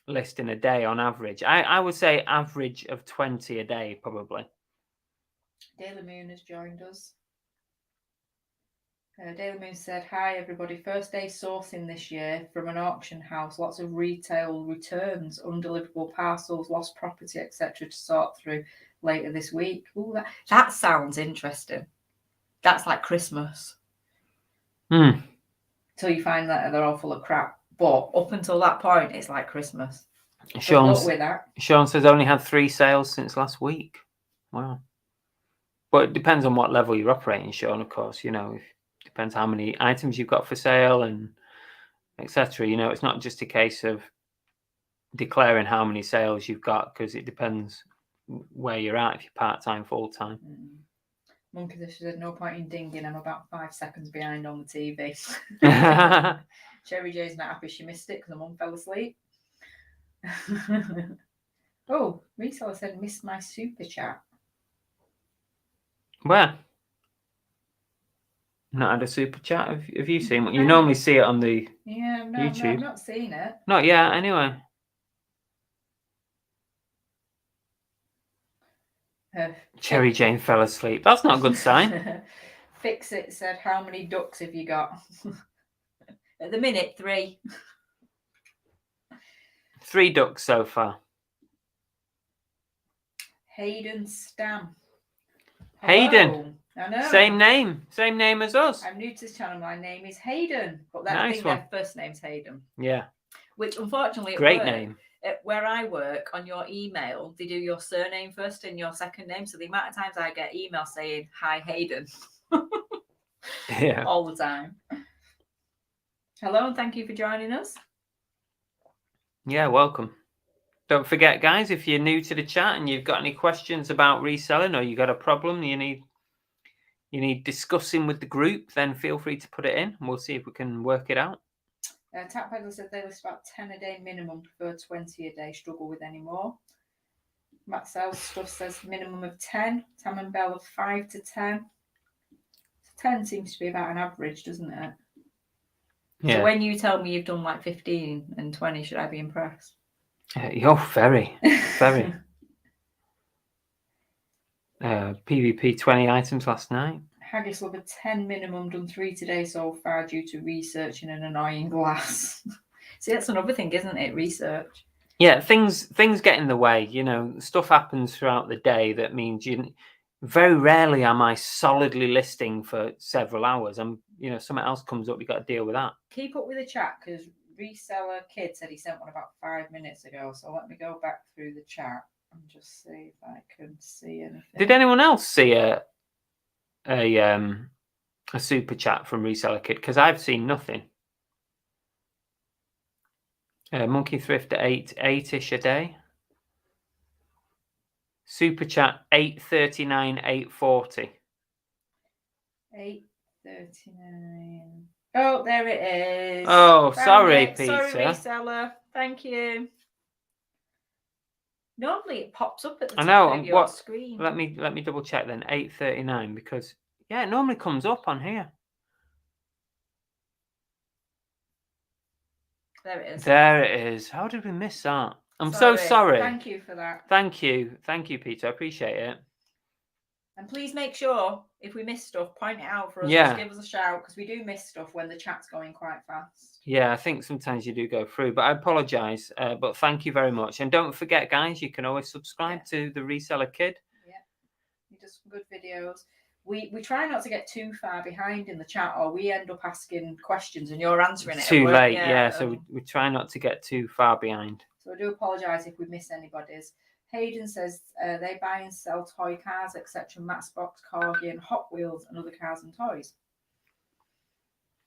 list in a day on average. I would say average of 20 a day, probably. Daily Moon has joined us. Daily Moon said, hi everybody, first day sourcing this year from an auction house, lots of retail returns, undeliverable parcels, lost property, etc. to sort through later this week. Ooh, that sounds interesting. That's like Christmas. Till you find that they're all full of crap. But up until that point, it's like Christmas. Sean says only had 3 sales since last week. Wow. But it depends on what level you're operating, Sean, of course. You know, depends how many items you've got for sale and etc. You know, it's not just a case of declaring how many sales you've got, because it depends where you're at, if you're part-time, full-time. Monkey said, no point in dinging. I'm about 5 seconds behind on the TV. Cherry J's not happy she missed it because her mum fell asleep. Oh, Reseller said, missed my super chat. Where? Not had a super chat. Have you seen it? You normally see it on the YouTube. No, I've not seen it. Not yet, anyway. Cherry Jane fell asleep. That's not a good sign. Fix It said, how many ducks have you got? At the minute, 3. 3 ducks so far. Hayden Stam. Hello. Hayden. I know. Same name as us. I'm new to this channel. My name is Hayden, but that nice one. Their first name's Hayden. Yeah. Which unfortunately, great name. Where I work, on your email, they do your surname first and your second name. So the amount of times I get emails saying, hi, Hayden. Yeah. All the time. Hello, and thank you for joining us. Yeah, welcome. Don't forget, guys, if you're new to the chat and you've got any questions about reselling, or you got a problem you need discussing with the group, then feel free to put it in and we'll see if we can work it out. Tap Peddler said they list about 10 a day minimum, prefer 20 a day, struggle with any more. Matt Sells stuff says minimum of 10, Tam and Bell of 5 to 10. So 10 seems to be about an average, doesn't it? Yeah. So when you tell me you've done like 15 and 20, should I be impressed? You're very, very. PvP 20 items last night. Haggis Lover 10 minimum, done 3 today so far due to researching an annoying glass. See, that's another thing, isn't it? Research. Yeah, things get in the way. You know, stuff happens throughout the day that means very rarely am I solidly listing for several hours. Something else comes up, you got to deal with that. Keep up with the chat because Reseller Kid said he sent one about 5 minutes ago. So let me go back through the chat and just see if I can see anything. Did anyone else see a super chat from Reseller Kid? Because I've seen nothing. Monkey Thrift at 8-ish a day. Super chat 8:39, 8:40. 8:39. Oh, there it is. Oh, Found sorry, it. Peter. Sorry, Reseller. Thank you. Normally it pops up at the top of your screen. Let me double check then. 8:39 because it normally comes up on here. There it is. There it is. How did we miss that? I'm so sorry. Thank you for that. Thank you, Peter. I appreciate it. And please make sure if we miss stuff, point it out for us. Just give us a shout because we do miss stuff when the chat's going quite fast. Yeah, I think sometimes you do go through, but I apologise. But thank you very much, and don't forget, guys, you can always subscribe to the Reseller Kid. Yeah, he does some good videos. We try not to get too far behind in the chat, or we end up asking questions and you're answering it. Too late, yeah. So we try not to get too far behind. So I do apologise if we miss anybody's. Hayden says they buy and sell toy cars, etc. Matchbox, Corgi, and Hot Wheels, and other cars and toys.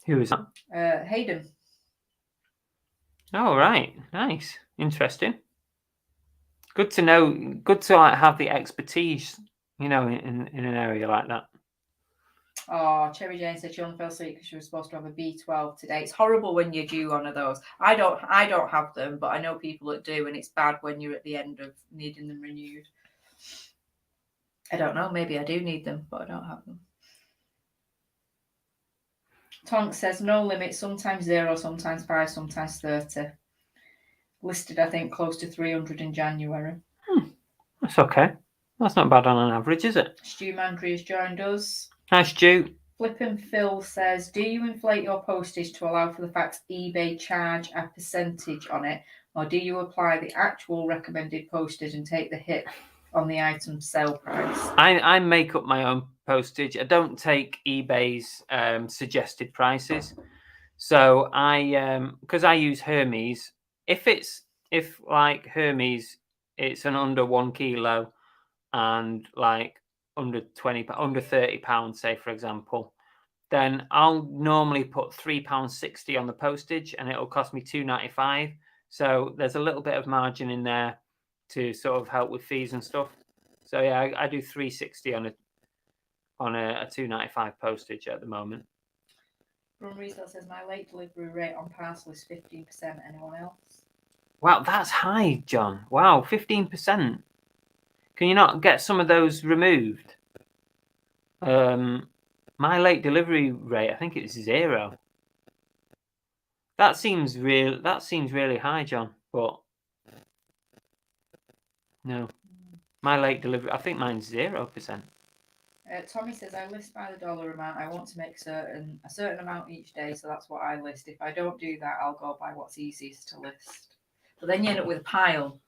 Who is that? Hayden. Oh, right. Nice. Interesting. Good to know. Good to have the expertise, in an area like that. Oh, Cherry Jane said she only fell asleep because she was supposed to have a B12 today. It's horrible when you're due one of those. I don't have them, but I know people that do, and it's bad when you're at the end of needing them renewed. I don't know. Maybe I do need them, but I don't have them. Tonk says no limit, sometimes 0, sometimes 5, sometimes 30. Listed, I think, close to 300 in January. That's okay. That's not bad on an average, is it? Stu Mandry has joined us. Hi, Stu. Flippin' Phil says, do you inflate your postage to allow for the fact eBay charge a percentage on it, or do you apply the actual recommended postage and take the hit on the item sale price? I make up my own postage. I don't take eBay's suggested prices. So because I use Hermes, if like Hermes, it's an under 1 kilo and like under £30, say for example, then I'll normally put £3.60 on the postage, and it'll cost me £2.95. So there's a little bit of margin in there to sort of help with fees and stuff. So yeah, I do £3.60 on a £2.95 postage at the moment. From Resale says my late delivery rate on parcel is 15%. Anyone else? Wow, that's high, John. Wow, 15%. Can you not get some of those removed? My late delivery rate, I think it's 0. That seems really high, John. But no, my late delivery, I think mine's 0%. Tommy says I list by the dollar amount. I want to make a certain amount each day, so that's what I list. If I don't do that, I'll go by what's easiest to list. But then you end up with a pile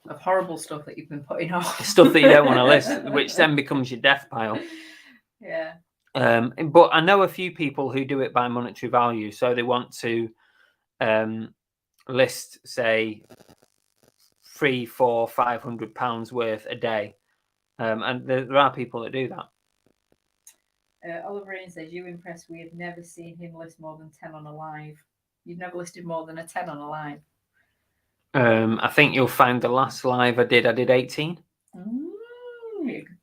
of horrible stuff that you've been putting off. Stuff that you don't want to list, which then becomes your death pile. Yeah. But I know a few people who do it by monetary value. So they want to list, say, £300, £400, £500 worth a day. And there are people that do that. Oliver Rain says, you impressed. We have never seen him list more than 10 on a live. You've never listed more than a 10 on a live? I think you'll find the last live I did 18.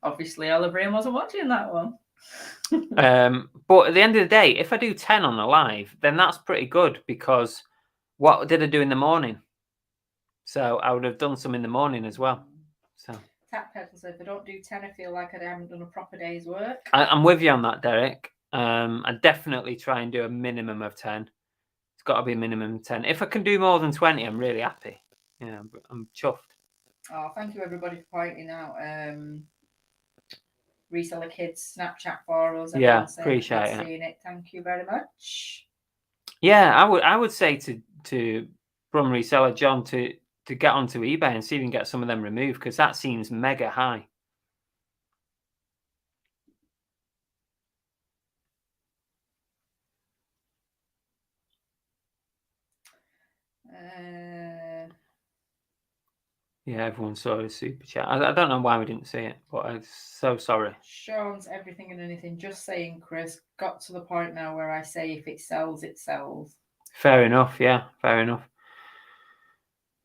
Obviously, Oliver Rain wasn't watching that one. But at the end of the day, if I do 10 on a live, then that's pretty good, because what did I do in the morning? So I would have done some in the morning as well. So Tap Pedal said, if I don't do 10, I feel like I haven't done a proper day's work. I'm with you on that, Derek. I definitely try and do a minimum of 10. It's got to be a minimum of 10. If I can do more than 20, I'm really happy. Yeah, I'm chuffed. Oh, thank you everybody for pointing out Reseller Kids Snapchat for us. Yeah, Everyone's saying appreciate they've it. seen it. Thank you very much. Yeah, I would say to Brum Reseller John to get onto eBay and see if you can get some of them removed, because that seems mega high. Yeah, everyone saw a super chat. I don't know why we didn't see it, but I'm so sorry. Sean's everything and anything. Just saying, Chris. Got to the point now where I say if it sells, it sells. Fair enough. Yeah, fair enough.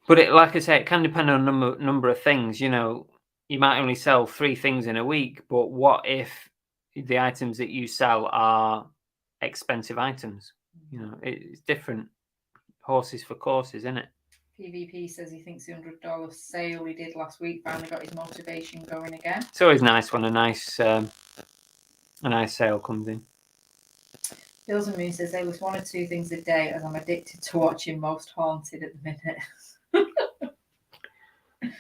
But it, like I say, it can depend on a number of things. You know, you might only sell 3 things in a week, but what if the items that you sell are expensive items? You know, it's different. Horses for courses, isn't it? PvP says he thinks the $100 sale he did last week finally got his motivation going again. It's always nice when a nice sale comes in. Bills and Moon says they list 1 or 2 things a day as I'm addicted to watching Most Haunted at the minute.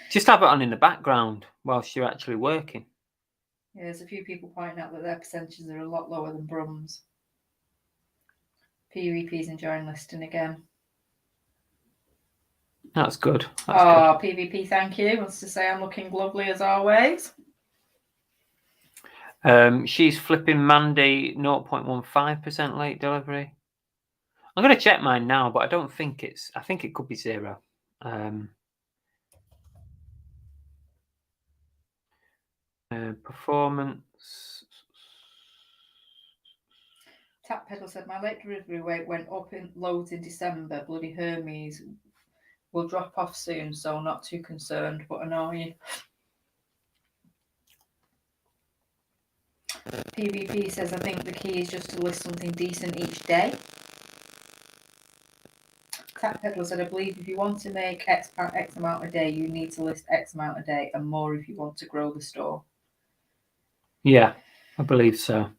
Just have it on in the background whilst you're actually working. Yeah, there's a few people pointing out that their percentages are a lot lower than Brum's. PvP's enjoying listing again. That's good. That's good. PvP, thank you. Wants to say I'm looking lovely as always. She's flipping Mandy 0.15% late delivery. I'm going to check mine now, but I don't think it's. I think it could be 0. Performance. Tap Pedal said my late delivery rate went up in loads in December. Bloody Hermes will drop off soon, so not too concerned, but annoying. PvP says I think the key is just to list something decent each day. Tap Pedal said I believe if you want to make X amount a day, you need to list X amount a day and more if you want to grow the store. Yeah, I believe so.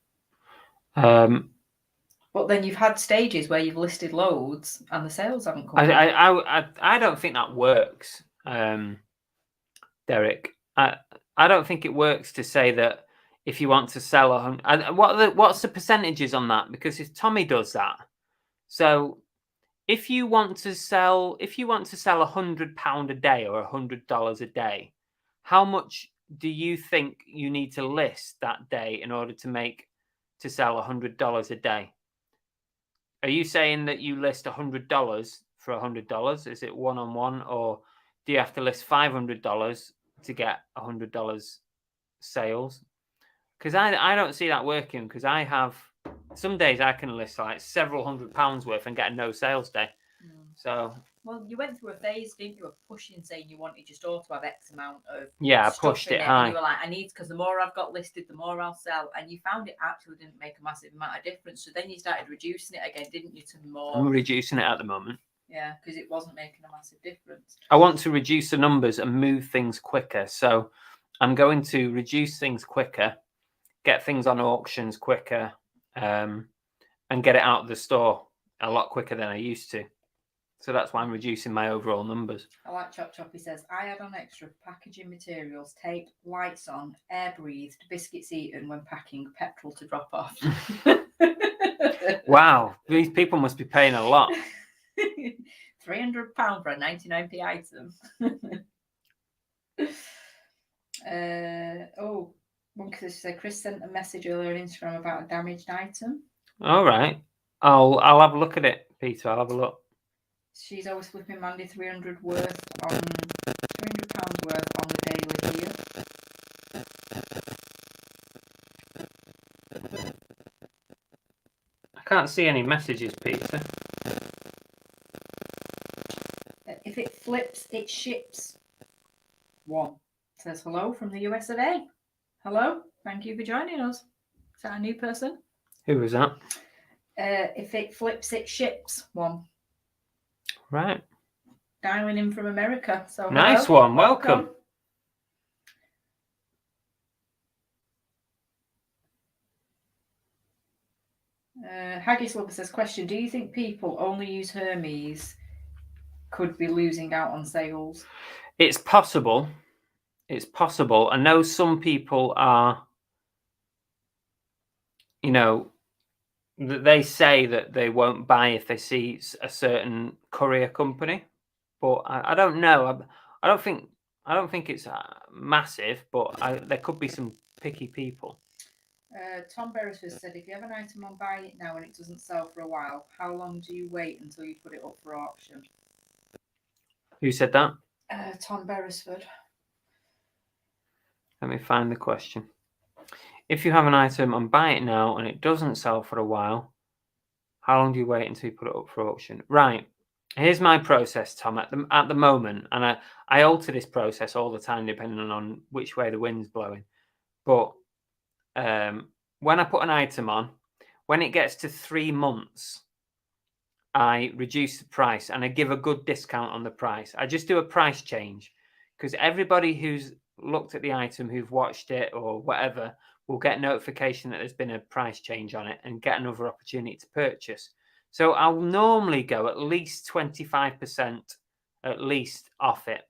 But then you've had stages where you've listed loads and the sales haven't come. I don't think that works, Derek. I don't think it works to say that if you want to sell 100. What's the percentages on that? Because if Tommy does that, so if you want to sell £100 a day or $100 a day, how much do you think you need to list that day in order to sell $100 a day? Are you saying that you list $100 for $100? Is it one-on-one, or do you have to list $500 to get $100 sales? Because I don't see that working. Because I have some days I can list like several £100 worth and get a no sales day. So well, you went through a phase, didn't you, of pushing, saying you wanted your store to have X amount of I pushed it high. And you were like, I need, because the more I've got listed, the more I'll sell. And you found it actually didn't make a massive amount of difference. So then you started reducing it again, didn't you, to more? I'm reducing it at the moment. Yeah, because it wasn't making a massive difference. I want to reduce the numbers and move things quicker. So I'm going to reduce things quicker, get things on auctions quicker, and get it out of the store a lot quicker than I used to. So that's why I'm reducing my overall numbers. I like Chop Chop. He says, I add on extra packaging materials, tape, lights on, air breathed, biscuits eaten when packing, petrol to drop off. Wow, these people must be paying a lot. £300 for a 99p item. One said Chris sent a message earlier on Instagram about a damaged item. All right, I'll have a look at it, Peter. I'll have a look. She's always flipping Mandy £300 worth on the daily here. I can't see any messages, Peter. If it flips, it ships. 1 says hello from the US of A. Hello, thank you for joining us. Is that a new person? Who was that? If it flips, it ships. 1. Right. Dialing in from America. So nice hello. One. Welcome. Haggis Lover says, question, do you think people only use Hermes could be losing out on sales? It's possible. I know some people are you know, they say that they won't buy if they see a certain courier company, but I don't know. I don't think it's massive, but there could be some picky people. Tom Beresford said, if you have an item on buy it now and it doesn't sell for a while, how long do you wait until you put it up for auction? Who said that? Tom Beresford. Let me find the question. If you have an item on buy it now and it doesn't sell for a while, how long do you wait until you put it up for auction? Right. Here's my process, Tom, at the moment, and I alter this process all the time depending on which way the wind's blowing. But when I put an item on, when it gets to 3 months, I reduce the price and I give a good discount on the price. I just do a price change because everybody who's looked at the item, who've watched it or whatever, will get notification that there's been a price change on it and get another opportunity to purchase. So I'll normally go at least 25% at least off it.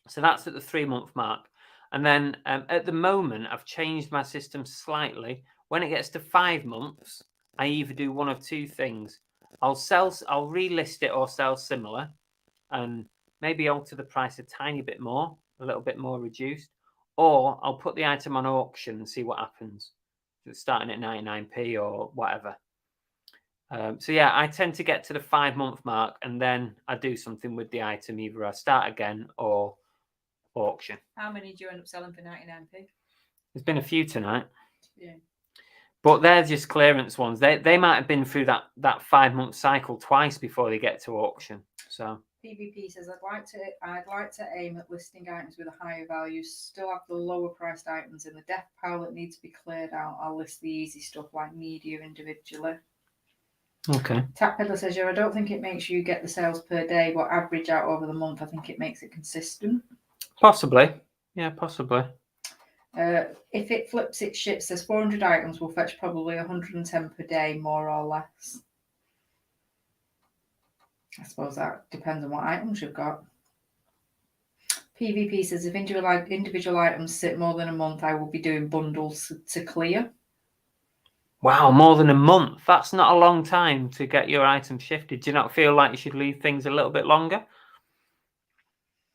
So that's at the 3 month mark. And then at the moment, I've changed my system slightly. When it gets to 5 months, I either do one of two things. I'll relist it or sell similar and maybe alter the price a tiny bit more, a little bit more reduced, or I'll put the item on auction and see what happens. If it's starting at 99p or whatever. So yeah, I tend to get to the 5 month mark and then I do something with the item. Either I start again or auction. How many do you end up selling for 99p? There's been a few tonight. Yeah. But they're just clearance ones. They might have been through that 5 month cycle twice before they get to auction. So PVP says, I'd like to aim at listing items with a higher value, still have the lower priced items in the death pile that need to be cleared out. I'll list the easy stuff like media individually. Okay. Tap Peddler says, I don't think it makes you get the sales per day, but average out over the month. I think it makes it consistent. Possibly. Yeah, possibly. If it flips its shit, says 400 items will fetch probably 110 per day, more or less. I suppose that depends on what items you've got. PVP says, if individual items sit more than a month, I will be doing bundles to clear. Wow, more than a month. That's not a long time to get your item shifted. Do you not feel like you should leave things a little bit longer?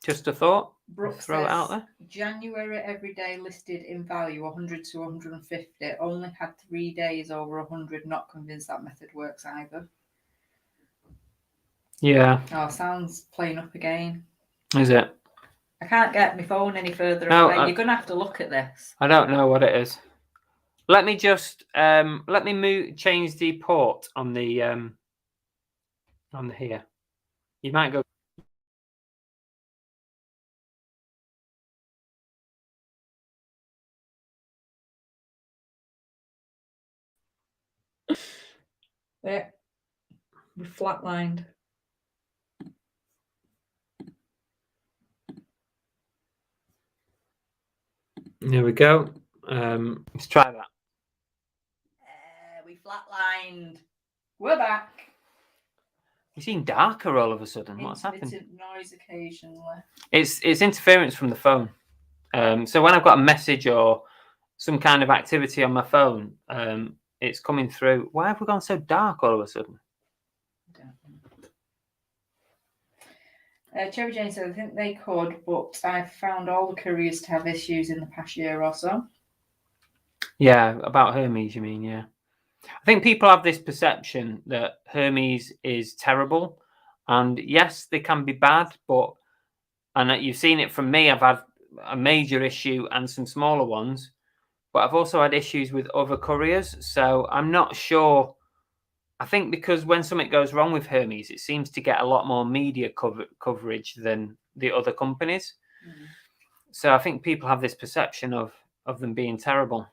Just a thought. Brooke Throw it out there. January every day listed in value 100 to 150. Only had 3 days over 100. Not convinced that method works either. Yeah. Oh, sounds playing up again. Is it? I can't get my phone any further away. You're going to have to look at this. I don't know what it is. Let me just change the port on the here. You might go. Yeah, we're flatlined. Here we go. Let's try that. We flatlined. We're back. You seem darker all of a sudden. What's happened? Noise occasionally. It's interference from the phone. So when I've got a message or some kind of activity on my phone, it's coming through. Why have we gone so dark all of a sudden? Cherry Jane said, I think they could, but I've found all the couriers to have issues in the past year or so. Yeah, about Hermes, you mean? Yeah. I think people have this perception that Hermes is terrible. And yes, they can be bad, and you've seen it from me, I've had a major issue and some smaller ones, but I've also had issues with other couriers. So I'm not sure. I think because when something goes wrong with Hermes, it seems to get a lot more media coverage than the other companies. Mm. So I think people have this perception of them being terrible.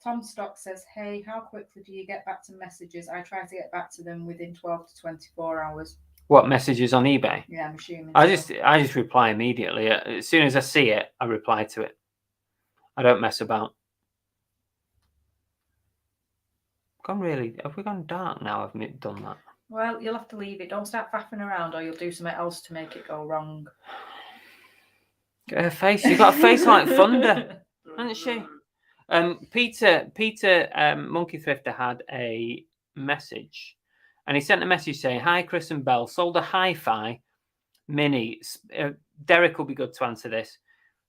Tom Stock says, hey, how quickly do you get back to messages? I try to get back to them within 12 to 24 hours. What, messages on eBay? Yeah, I'm assuming. I just reply immediately. As soon as I see it, I reply to it. I don't mess about. Have we gone dark now? Have we done that? Well, you'll have to leave it. Don't start faffing around or you'll do something else to make it go wrong. Get her face. You've got a face like thunder, hasn't she? Peter, Monkey Thrifter had a message, and he sent a message saying, "Hi, Chris and Belle. Sold a Hi-Fi Mini." Derek will be good to answer this.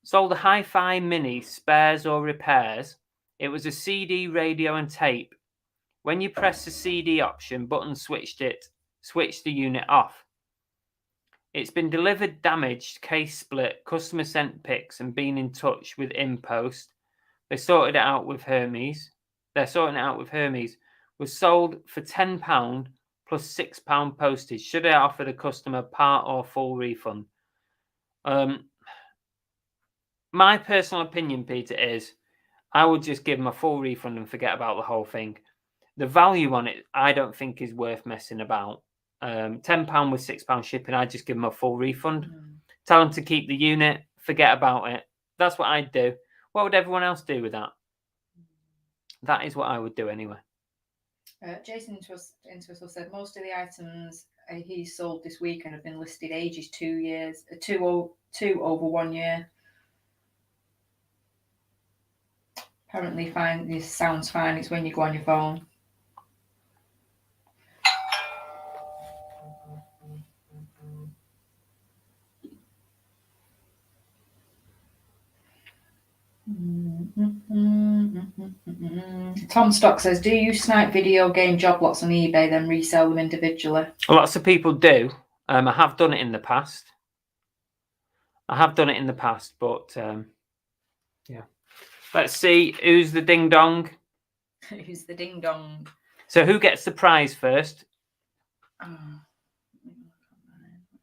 Sold a Hi-Fi Mini, spares or repairs. It was a CD, radio, and tape. When you press the CD option button, switched the unit off. It's been delivered damaged, case split. Customer sent pics and been in touch with InPost. They sorted it out with Hermes. They're sorting it out with Hermes. Was sold for £10 plus £6 postage. Should I offer the customer part or full refund? My personal opinion, Peter, is I would just give them a full refund and forget about the whole thing. The value on it, I don't think is worth messing about. £10 with £6 shipping, I'd just give them a full refund. Tell them to keep the unit, forget about it. That's what I'd do. What would everyone else do with that? That is what I would do anyway. Jason Entwistle said most of the items he sold this weekend have been listed ages 2 years, two over 1 year. Apparently, fine. This sounds fine. It's when you go on your phone. Tom Stock says, do you snipe video game job lots on eBay, then resell them individually? Lots of people do. I have done it in the past. But yeah. Let's see who's the ding dong. Who's the ding dong? So who gets the prize first?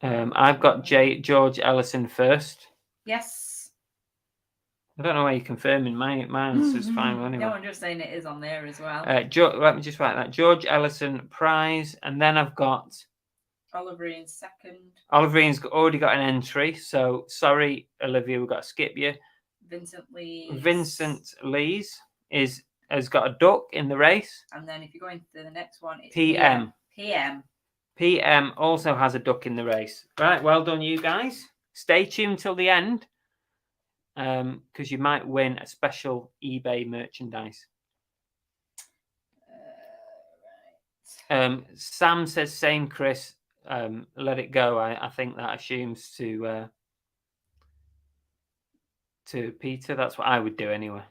I've got George Ellison first. Yes. I don't know why you're confirming. My answer's fine anyway. No, I'm just saying it is on there as well. Let me just write that. George Ellison prize, and then I've got Oliver Ian's second. Oliver Ian's already got an entry, so sorry, Olivia, we've got to skip you. Vincent Lees has got a duck in the race. And then if you go into the next one, it's PM. PM also has a duck in the race. Right, well done, you guys. Stay tuned till the end, because you might win a special eBay merchandise. Right. Sam says, same, Chris. Let it go. I think that assumes to Peter. That's what I would do anyway.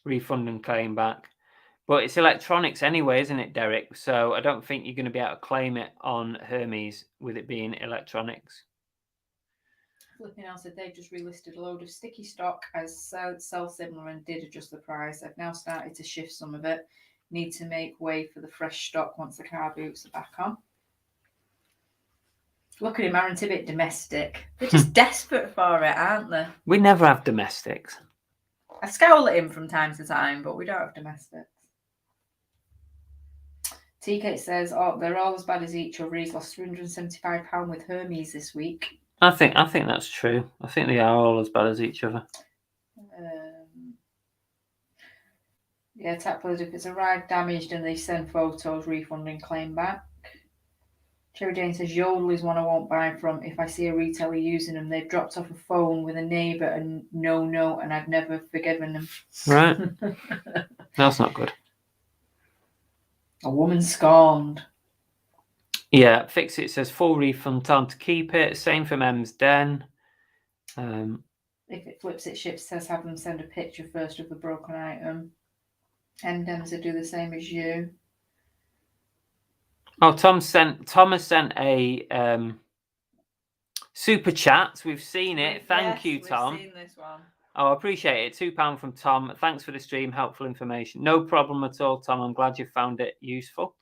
Refund and claim back. But it's electronics anyway, isn't it, Derek? So I don't think you're going to be able to claim it on Hermes with it being electronics. Flipping out said they've just relisted a load of sticky stock as sell similar and did adjust the price. I've now started to shift some of it. Need to make way for the fresh stock once the car boots are back on. Look at him, aren't a bit domestic. They're just desperate for it, aren't they? We never have domestics. I scowl at him from time to time, but we don't have domestics. TK says, "Oh, they're all as bad as each other. He's lost £375 with Hermes this week." I think that's true. I think they are all as bad as each other. Yeah, Tapwood, if it's arrived damaged and they send photos, refund and claim back. Cherry Jane says, Yodel is one I won't buy from. If I see a retailer using them, they've dropped off a phone with a neighbour and no, and I've never forgiven them. Right. That's not good. A woman scorned. Yeah, Fix It says full refund, time to keep it. Same from M's Den. If it flips it ships, says have them send a picture first of the broken item. MDEMs will do the same as you. Oh, Tom has sent a super chat. We've seen it. Thank you, Tom. We've seen this one. Oh, I appreciate it. £2 from Tom. Thanks for the stream. Helpful information. No problem at all, Tom. I'm glad you found it useful.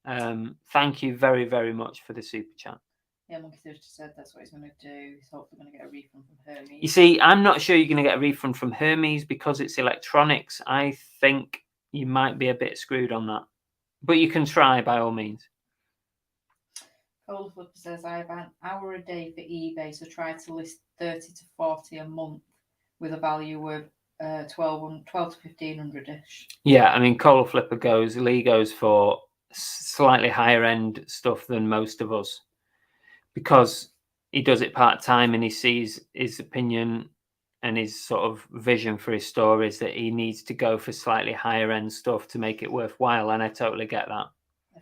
Thank you very, very much for the super chat. Yeah, Monkey Thursday said that's what he's going to do. He's hopefully going to get a refund from Hermes. You see, I'm not sure you're going to get a refund from Hermes because it's electronics. I think you might be a bit screwed on that. But you can try by all means. Cold Flipper says, I have an hour a day for eBay, so try to list 30 to 40 a month with a value of 12 to 1500-ish. Yeah, I mean, Cold Flipper Lee goes for slightly higher end stuff than most of us because he does it part-time and he sees his opinion and his sort of vision for his store is that he needs to go for slightly higher end stuff to make it worthwhile, and I totally get that.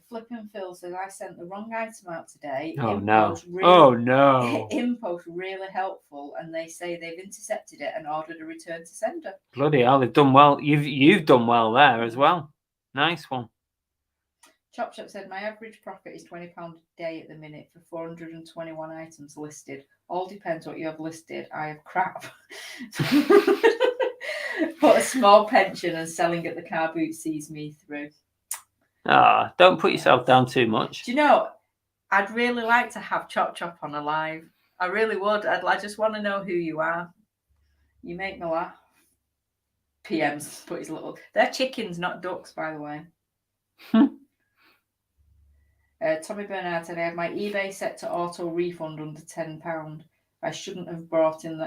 Flipping Phil says, I sent the wrong item out today. Oh InPost no! Oh no! InPost really helpful, and they say they've intercepted it and ordered a return to sender. Bloody hell, they've done well. You've done well there as well. Nice one. Chop Chop said, my average profit is £20 a day at the minute for 421 items listed. All depends what you have listed. I have crap. But a small pension and selling at the car boot sees me through. Ah, don't put yourself down too much. Do you know, I'd really like to have Chop Chop on a live. I really would. I just want to know who you are. You make me laugh. PM's put his little... They're chickens, not ducks, by the way. Tommy Bernard said, I have my eBay set to auto refund under £10. I shouldn't have brought in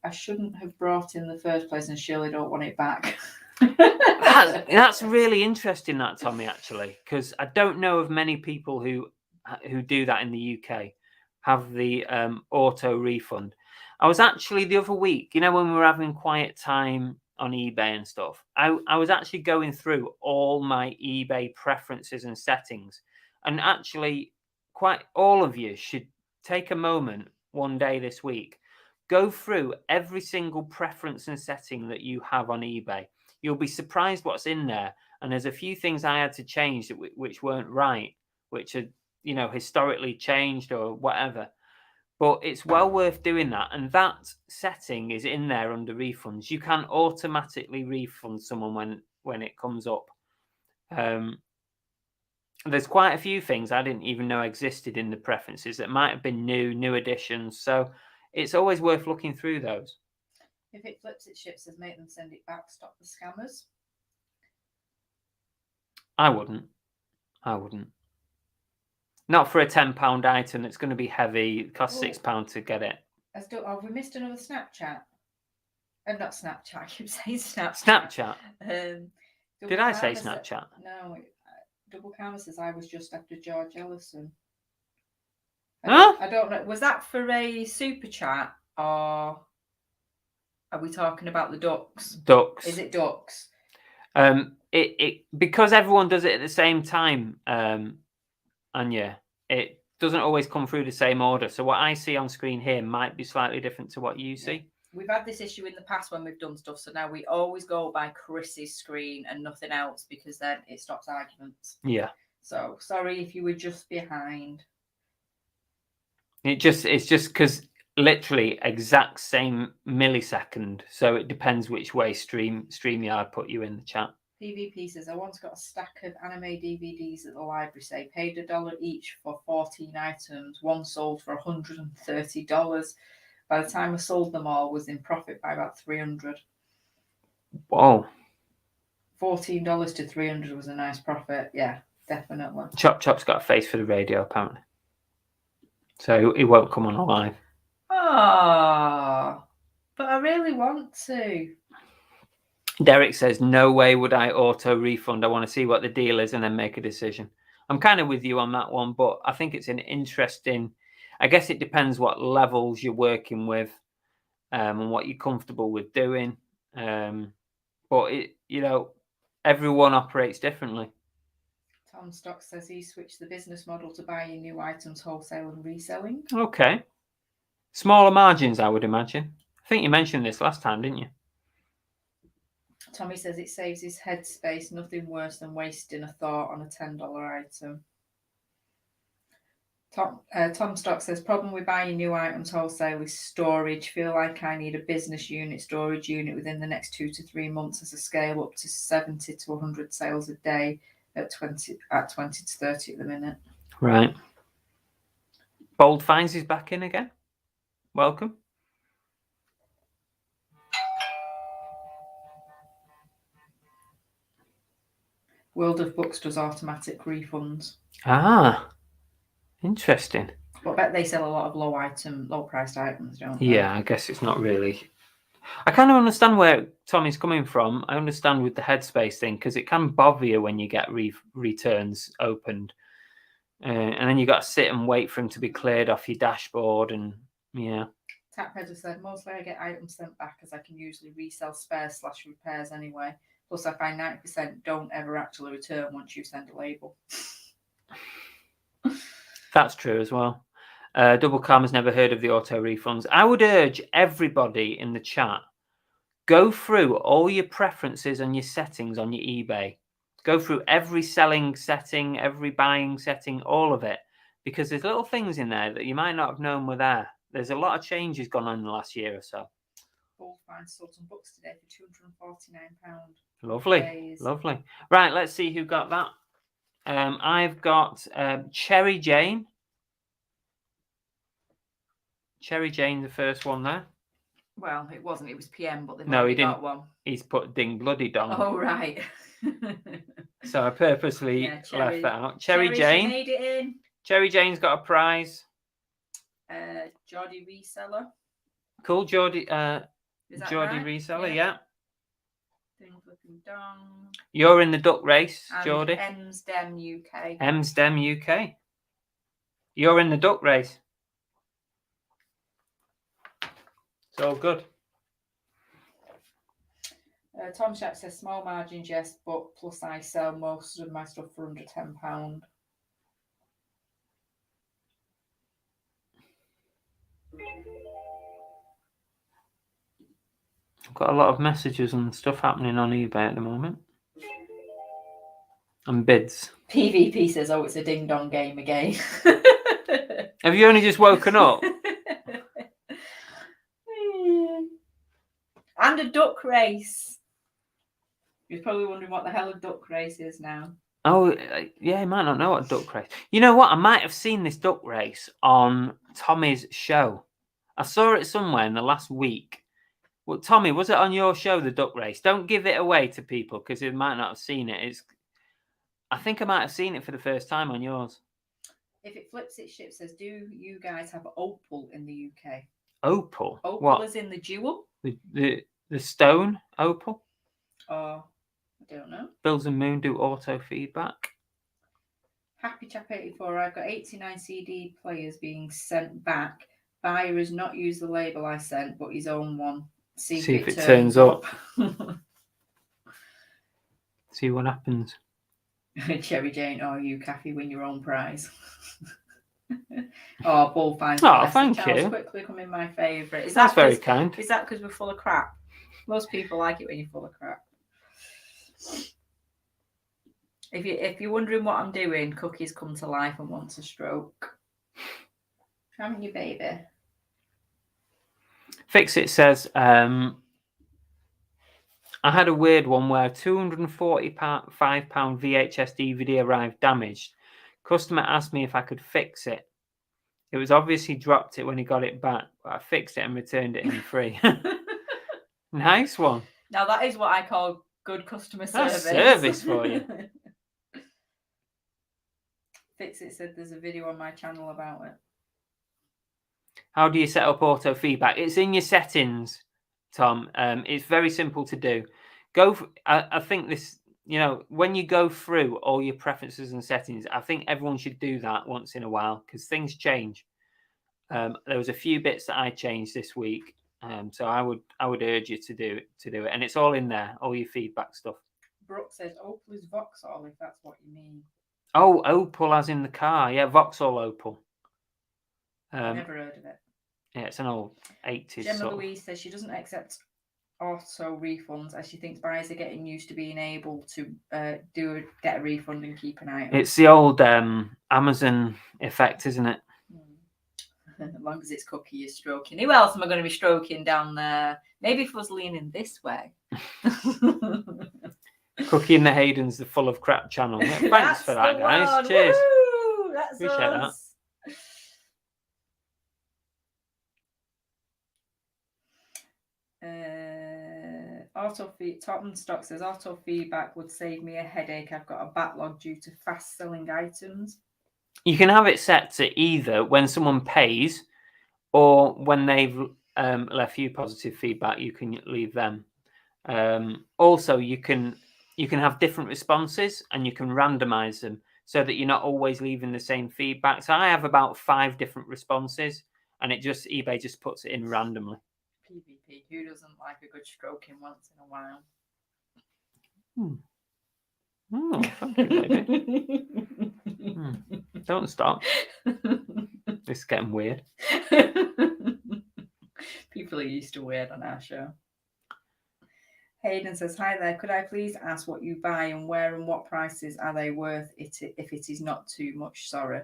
I shouldn't have brought in the first place, and surely don't want it back. That's really interesting, that, Tommy, actually, because I don't know of many people who do that in the UK, have the auto refund. I was actually the other week, when we were having quiet time on eBay and stuff, I was actually going through all my eBay preferences and settings, and actually quite all of you should take a moment one day this week, go through every single preference and setting that you have on eBay. You'll be surprised what's in there. And there's a few things I had to change which weren't right, which are, historically changed or whatever. But it's well worth doing that. And that setting is in there under refunds. You can automatically refund someone when it comes up. There's quite a few things I didn't even know existed in the preferences that might have been new additions. So it's always worth looking through those. If it flips its ship, says make them send it back. Stop the scammers. I wouldn't. Not for a £10 item that's going to be heavy. It costs £6 to get it. Have we missed another Snapchat? Not Snapchat. I keep saying Snapchat. Snapchat. Did I say Snapchat? No. Double Camera says I was just after George Ellison. I don't know. Was that for a super chat, or are we talking about the ducks? Ducks. Is it ducks? It because everyone does it at the same time, Anya, it doesn't always come through the same order. So what I see on screen here might be slightly different to what you see. We've had this issue in the past when we've done stuff, so now we always go by Chris's screen and nothing else, because then it stops arguments. Yeah. So sorry if you were just behind. It's just because literally exact same millisecond. So it depends which way StreamYard put you in the chat. PvP says, I once got a stack of anime DVDs at the library, say, paid $1 each for 14 items. One sold for $130. By the time I sold them all, was in profit by about $300. Whoa. $14 to $300 was a nice profit. Yeah, definitely. Chop's got a face for the radio, apparently. So he won't come on live. Ah, but I really want to. Derek says, no way would I auto refund. I want to see what the deal is and then make a decision. I'm kind of with you on that one, but I think it's an interesting... I guess it depends what levels you're working with and what you're comfortable with doing. But, everyone operates differently. Tom Stock says he switched the business model to buying new items, wholesale and reselling. Okay. Smaller margins, I would imagine. I think you mentioned this last time, didn't you? Tommy says it saves his headspace. Nothing worse than wasting a thought on a $10 item. Tom Stock says, problem with buying new items wholesale is storage. Feel like I need a business unit, storage unit within the next 2 to 3 months as a scale up to 70 to 100 sales a day at 20 to 30 at the minute. Right. Bold Finds is back in again. Welcome. World of Books does automatic refunds. Ah, interesting. But I bet they sell a lot of low-priced items, don't they? Yeah, I guess it's not really. I kind of understand where Tommy's coming from. I understand with the headspace thing, because it can bother you when you get returns opened. And then you got to sit and wait for them to be cleared off your dashboard. And yeah. Tap Pedal said, mostly I get items sent back as I can usually resell spares / repairs anyway. Plus, I find 90% don't ever actually return once you send a label. That's true as well. Double Karma's never heard of the auto refunds. I would urge everybody in the chat, go through all your preferences and your settings on your eBay. Go through every selling setting, every buying setting, all of it. Because there's little things in there that you might not have known were there. There's a lot of changes gone on in the last year or so. Both finds sold some books today for £249. Lovely, Days. lovely. Right, let's see who got that. I've got Cherry Jane. Cherry Jane, the first one there. Well, it wasn't. It was PM, but they've No, already he didn't. got one. He's put Ding Bloody Dong. Oh, right. So I purposely left that out. Cherry Jane. She made it in. Cherry Jane's got a prize. Geordie Reseller. Cool, Geordie. Is that Geordie right? Reseller, yeah. Ding flipping dong. You're in the duck race, And Geordie. Emsdem UK. Emsdem UK. You're in the duck race. It's all good. Tom Shack says small margins, yes, but plus I sell most of my stuff for under £10. I've got a lot of messages and stuff happening on eBay at the moment. And bids. PvP says, oh, it's a ding dong game again. Have you only just woken up? And a duck race. You're probably wondering what the hell a duck race is now. Oh, yeah, you might not know what a duck race. You know what? I might have seen this duck race on Tommy's show. I saw it somewhere in the last week. Well, Tommy, was it on your show, the duck race? Don't give it away to people because they might not have seen it. I think I might have seen it for the first time on yours. If it flips its ship, says, do you guys have opal in the UK? Opal? Opal What? is in the jewel? The stone opal? Oh, I don't know. Bills and Moon do auto feedback. Happy Chap 84, I've got 89 CD players being sent back. Buyer has not used the label I sent, but his own one. See if it turns up. See what happens. Cherry Jane, oh, you, Kathy, win your own prize. Oh, Paul finds thank Charles you. Quickly coming my favourite. That's very kind. Is that because we're full of crap? Most people like it when you're full of crap. If you're wondering what I'm doing, Cookie's come to life and wants a stroke. Haven't you, baby? Fix It says, I had a weird one where £245 VHS DVD arrived damaged. Customer asked me if I could fix it. It was obvious he dropped it when he got it back, but I fixed it and returned it in free. Nice one. Now that is what I call good customer service. That's service for you. Fix It said there's a video on my channel about it. How do you set up auto feedback? It's in your settings, Tom. It's very simple to do. I think this, when you go through all your preferences and settings, I think everyone should do that once in a while because things change. There was a few bits that I changed this week, so I would urge you to do it, and it's all in there, all your feedback stuff. Brooke says Opal is Vauxhall, if that's what you mean. Oh, Opal as in the car, yeah, Vauxhall Opal. Never heard of it. Yeah, it's an old 80s. Gemma Louise says she doesn't accept auto refunds as she thinks buyers are getting used to being able to get a refund and keep an eye on it. It's the old Amazon effect, isn't it? As long as it's Cookie you're stroking. Who else am I going to be stroking down there? Maybe if I was leaning this way. Cookie and the Haydens, the Full of Crap channel. Yeah, thanks for that, guys. One. Cheers. Woo! That's appreciate us. Tottenham Stock says auto feedback would save me a headache. I've got a backlog due to fast selling items. You can have it set to either when someone pays or when they've left you positive feedback, you can leave them. Also, you can have different responses and you can randomize them so that you're not always leaving the same feedback. So I have about 5 different responses and eBay just puts it in randomly. PvP. Who doesn't like a good stroking once in a while? Oh, thank you, baby. Don't stop. This is getting weird. People are used to weird on our show. Hayden says, hi there. Could I please ask what you buy and where and what prices are they worth if it is not too much? Sorry.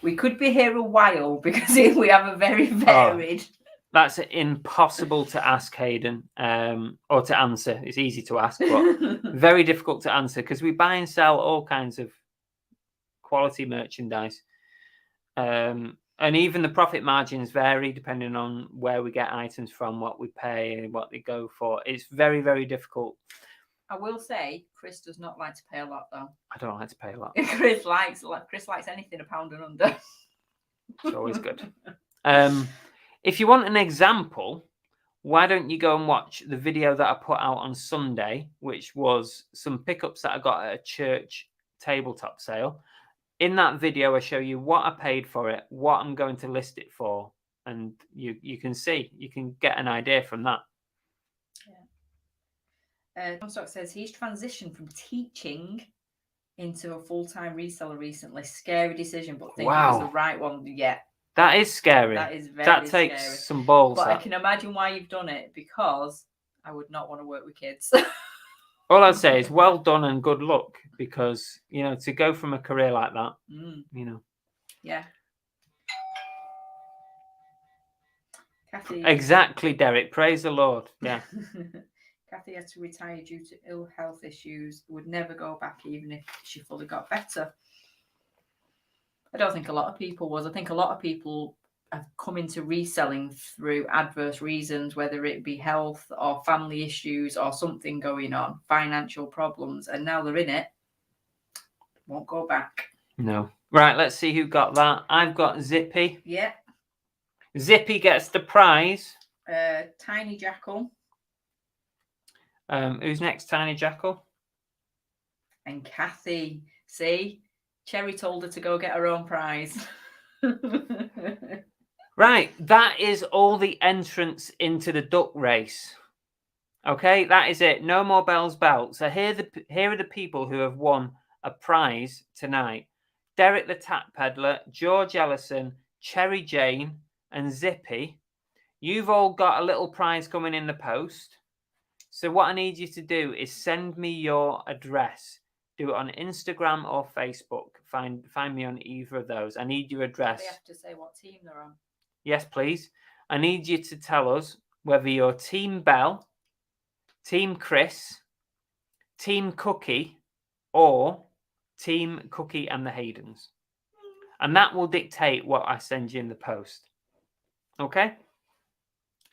We could be here a while because we have a very varied... That's impossible to ask, Hayden, or to answer. It's easy to ask, but very difficult to answer because we buy and sell all kinds of quality merchandise. And even the profit margins vary depending on where we get items from, what we pay, and what they go for. It's very, very difficult. I will say, Chris does not like to pay a lot, though. I don't like to pay a lot. Chris likes anything £1 and under. It's always good. If you want an example, why don't you go and watch the video that I put out on Sunday, which was some pickups that I got at a church tabletop sale. In that video, I show you what I paid for it, what I'm going to list it for, and you can see, you can get an idea from that. Yeah. Tom Stock says he's transitioned from teaching into a full-time reseller recently. Scary decision, but think it was the right one. Yeah. That is scary. That is very That takes scary. some balls. But I can imagine why you've done it, because I would not want to work with kids. All I'd say is well done and good luck, because, you know, to go from a career like that, you know. Yeah. Kathy. Exactly, Derek. Praise the Lord. Yeah. Kathy had to retire due to ill health issues. Would never go back even if she fully got better. I don't think a lot of people was. I think a lot of people have come into reselling through adverse reasons, whether it be health or family issues or something going on, financial problems, and now they're in it. Won't go back. No. Right, let's see who got that. I've got Zippy. Yeah. Zippy gets the prize. Tiny Jackal. Who's next? Tiny Jackal? And Kathy. See? Cherry told her to go get her own prize. Right, that is all the entrants into the duck race. Okay, that is it. No more bells, bells. So here are the people who have won a prize tonight. Derek the Tap Peddler, George Ellison, Cherry Jane, and Zippy. You've all got a little prize coming in the post. So what I need you to do is send me your address. Do it on Instagram or Facebook. Find me on either of those. I need your address. They have to say what team they're on. Yes, please. I need you to tell us whether you're Team Bell, Team Chris, Team Cookie, or Team Cookie and the Haydens. And that will dictate what I send you in the post. Okay?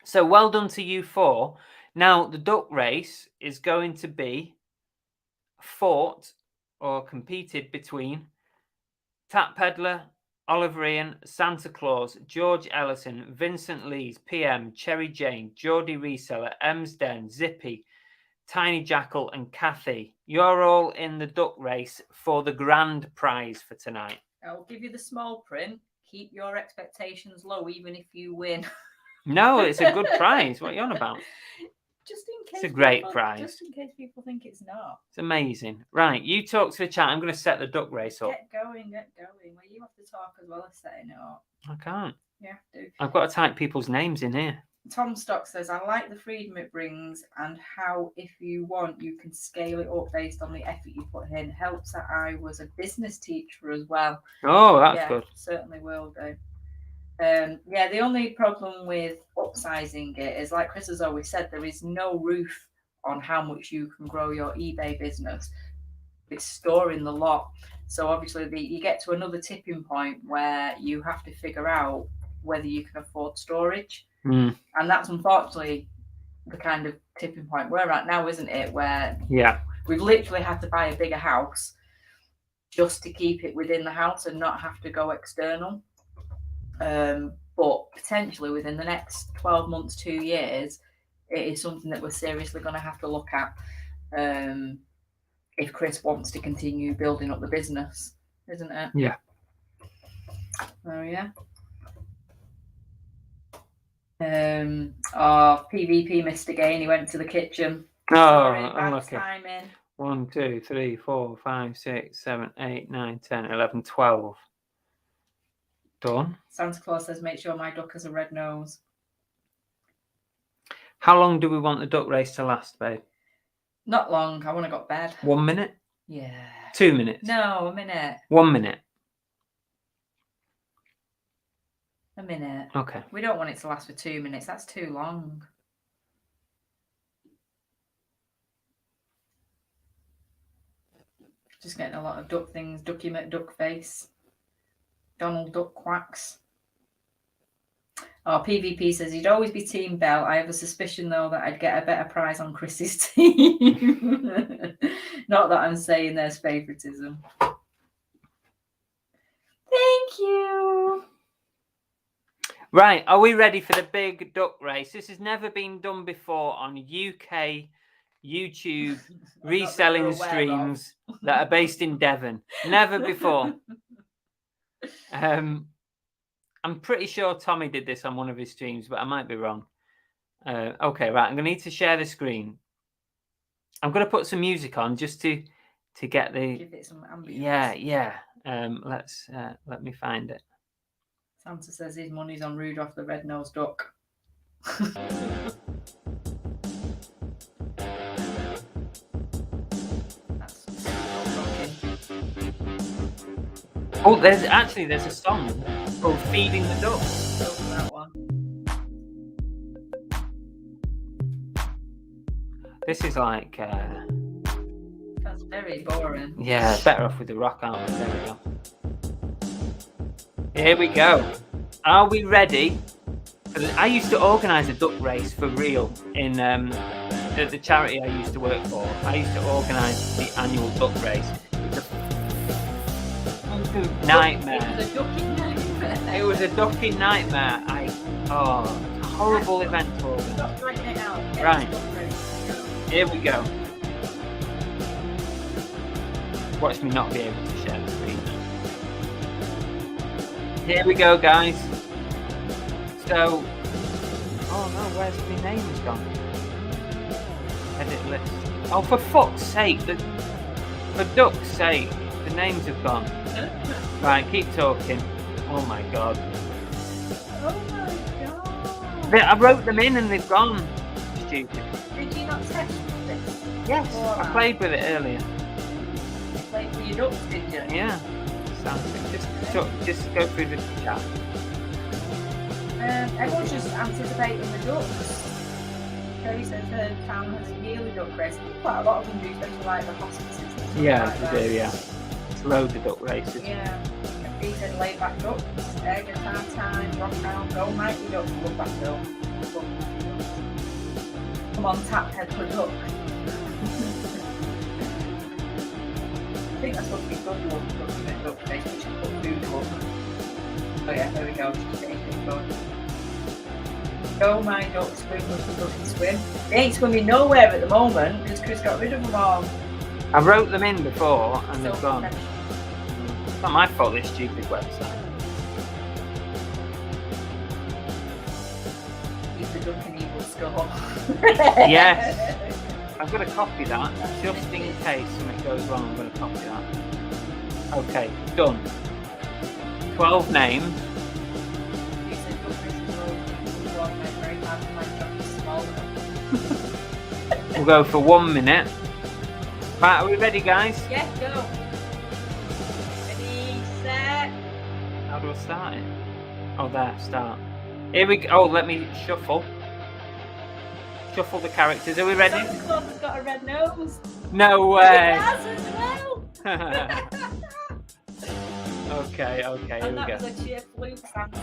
So well done to you four. Now, the duck race is going to be fought or competed between Tap Peddler, Oliver Ian, Santa Claus, George Ellison, Vincent Lees, PM, Cherry Jane, Geordie Reseller, Ems Den, Zippy, Tiny Jackal, and Kathy. You're all in the duck race for the grand prize for tonight. I'll give you the small print. Keep your expectations low, even if you win. No, it's a good prize. What are you on about? Just in case. It's a great prize. Just in case people think it's not. It's amazing. Right, you talk to the chat. I'm going to set the duck race up. Get going. Well, you have to talk as well as setting it up. I can't. You have to. I've got to type people's names in here. Tom Stock says, I like the freedom it brings and how, if you want, you can scale it up based on the effort you put in. Helps that I was a business teacher as well. Oh, that's good. Certainly will do. The only problem with upsizing it is, like Chris has always said, there is no roof on how much you can grow your eBay business. It's storing the lot. So obviously you get to another tipping point where you have to figure out whether you can afford storage. And that's unfortunately the kind of tipping point we're at now, isn't it? Where we've literally had to buy a bigger house just to keep it within the house and not have to go external. But potentially within the next 12 months, 2 years, it is something that we're seriously going to have to look at if Chris wants to continue building up the business, isn't it? Yeah. Oh, yeah. PvP missed again. He went to the kitchen. Oh, Sorry, bad unlucky. timing. 1, 2, 3, 4, 5, 6, 7, 8, 9, 10, 11, 12. Done. Santa Claus says, make sure my duck has a red nose. How long do we want the duck race to last, babe? Not long. I want to go to bed. 1 minute? Yeah. 2 minutes? No, a minute. 1 minute. A minute. Okay. We don't want it to last for 2 minutes. That's too long. Just getting a lot of duck things. Ducky McDuckface. Donald Duck Quacks. Oh, PvP says he'd always be Team Bell. I have a suspicion, though, that I'd get a better prize on Chris's team. Not that I'm saying there's favouritism. Thank you. Right, are we ready for the big duck race? This has never been done before on UK YouTube reselling streams that are based in Devon. Never before. I'm pretty sure Tommy did this on one of his streams, but I might be wrong. Okay, right. I'm going to need to share the screen. I'm going to put some music on just to get the... Give it some ambience. Yeah. Let me find it. Santa says his money's on Rudolph the Red-Nosed Duck. Oh, there's a song called Feeding the Duck. That one. This is like... That's very boring. Yeah, better off with the rock, aren't we? There we go. Here we go. Are we ready? I used to organise a duck race for real in at the charity I used to work for. I used to organise the annual duck race. Nightmare. It was a ducking nightmare. Horrible event to organise. Right. Here we go. Watch me not be able to share the screen. Here we go, guys. So, oh no, where's my name's gone? Edit list. Oh, for fuck's sake! For duck's sake, the names have gone. Right, keep talking. Oh my god. Oh my god. I wrote them in and they've gone. Stupid. Did you not test this? Yes, I played with it earlier. You played with your ducks, did you? Yeah. Just go through the chat. Everyone's just anticipating the ducks. Kerry says her town has a yearly duck race. Quite a lot of them do, especially like the hospices and stuff Yeah, like that. they do, yeah. It's loads of duck races. Yeah. He said laid back ducks, egg and time, rock out, go mighty ducks, look back though. Come on, tap head for duck. I think that's what we got to look duck race, which is called food look. Oh yeah, there we go. Go my duck, swim with the duck and swim. They ain't swimming nowhere at the moment because Chris got rid of them all. I wrote them in before and they've gone. Professional. It's not my fault, this stupid website. Use the duck and evil skull. Yes. I'm going to copy that just in case something goes wrong. I'm going to copy that. Okay, done. 12 names. We'll go for 1 minute. Right, are we ready, guys? Yeah, go. Ready, set. How do I start it? Oh, there, start. Here we go. Oh, let me shuffle. Shuffle the characters. Are we ready? Santa Claus has got a red nose. No way. He has as well. Okay, here we And that go. was a cheer fluke Santa.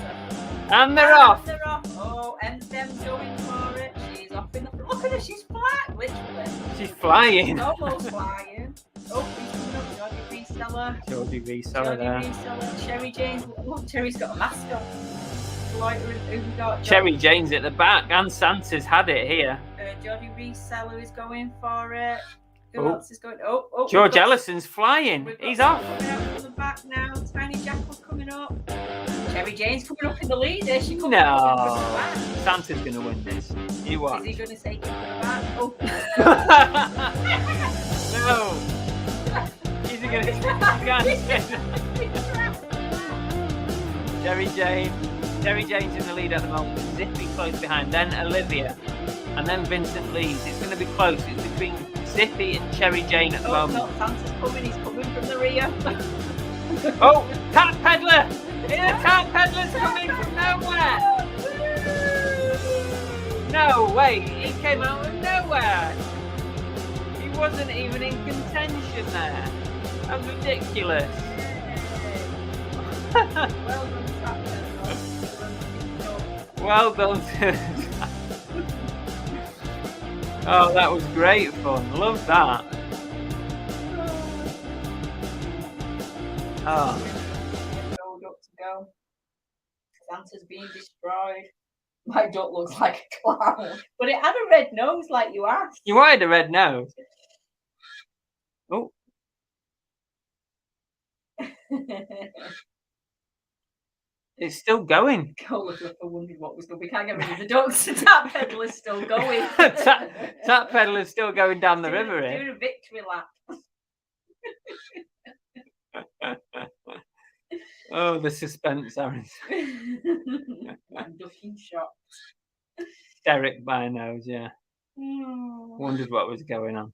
And they're off. They're off. Oh, Em's going for it. She's off in the front. Look at her, she's flat, literally. She's flying. Almost flying. Oh, he's coming up. Geordie Reseller. Geordie Reseller there. Reseller. Cherry Jane's. Look, Cherry's got a mask on. Loitering. Who we got? Cherry Jane's at the back, and Santa's had it here. Geordie Reseller is going for it. Who Oh. else is going? Oh, George we've got- Ellison's flying. we've got He's some off. Coming out from the back now. Tiny Jackal's coming up. Cherry Jane's coming up in the lead. There she comes. No, Santa's going to win this. You watch. Is he going to say give her back? Oh. No. Is he going to? Cherry Jane's in the lead at the moment. Zippy close behind. Then Olivia, and then Vincent leads. It's going to be close. It's between Zippy and Cherry Jane at the moment. No, Santa's coming. He's coming from the rear. Oh, Tap Peddler! The Tap Peddler's coming from nowhere! No way! He came out of nowhere! He wasn't even in contention there. That's ridiculous. Well done, Tap Peddler. Well done. Oh, that was great fun. Love that. Oh. Duck to go. Santa's being destroyed. My duck looks like a clown, but it had a red nose, like you asked. You wanted a red nose. Oh. It's still going. Cola Flipper wondered what was going. We can't get rid of the ducks. Tap Peddler's still going. Tap Peddler's still going down the river here. Doing a victory lap. Oh, the suspense, Aaron. I'm ducking shots. Derek by nose, yeah. Wondered what was going on.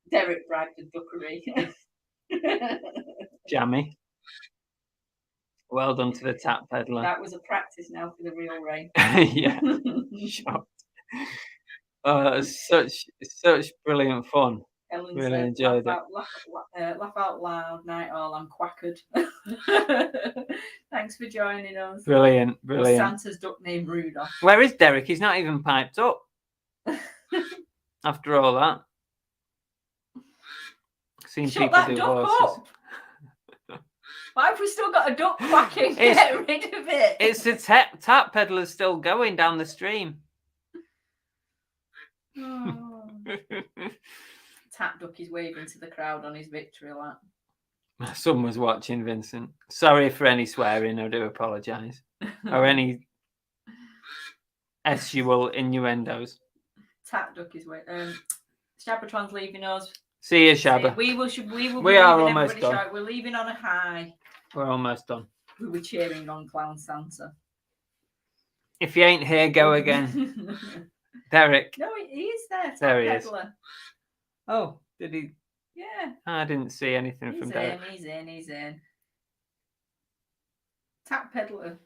Derek bragged the duckery. Jammy. Well done to the Tap Peddler. That was a practice now for the real race. Yeah. Shocked. Oh, such brilliant fun. Ellen really said, enjoyed it. Laugh out loud, night all, I'm quackered. Thanks for joining us. Brilliant. Santa's duck named Rudolph. Where is Derek? He's not even piped up. After all that. Seen Shut people that do duck horses. up. Why have we still got a duck quacking? Get rid of it. It's the Tap Peddler's still going down the stream. Oh. Tap Duck is waving to the crowd on his victory lap. Someone's watching, Vincent. Sorry for any swearing, I do apologise. Or any sexual innuendos. Tap Duck is waving. Shabbatron's leaving us. See you, Shabba. We are almost done. Shout. We're leaving on a high. We're almost done. We were cheering on Clown Santa. If you ain't here, go again. Derek. No, he is there. There he is. Peddler. Oh, did he? Yeah. I didn't see anything from Derek. He's in. Tap Peddler,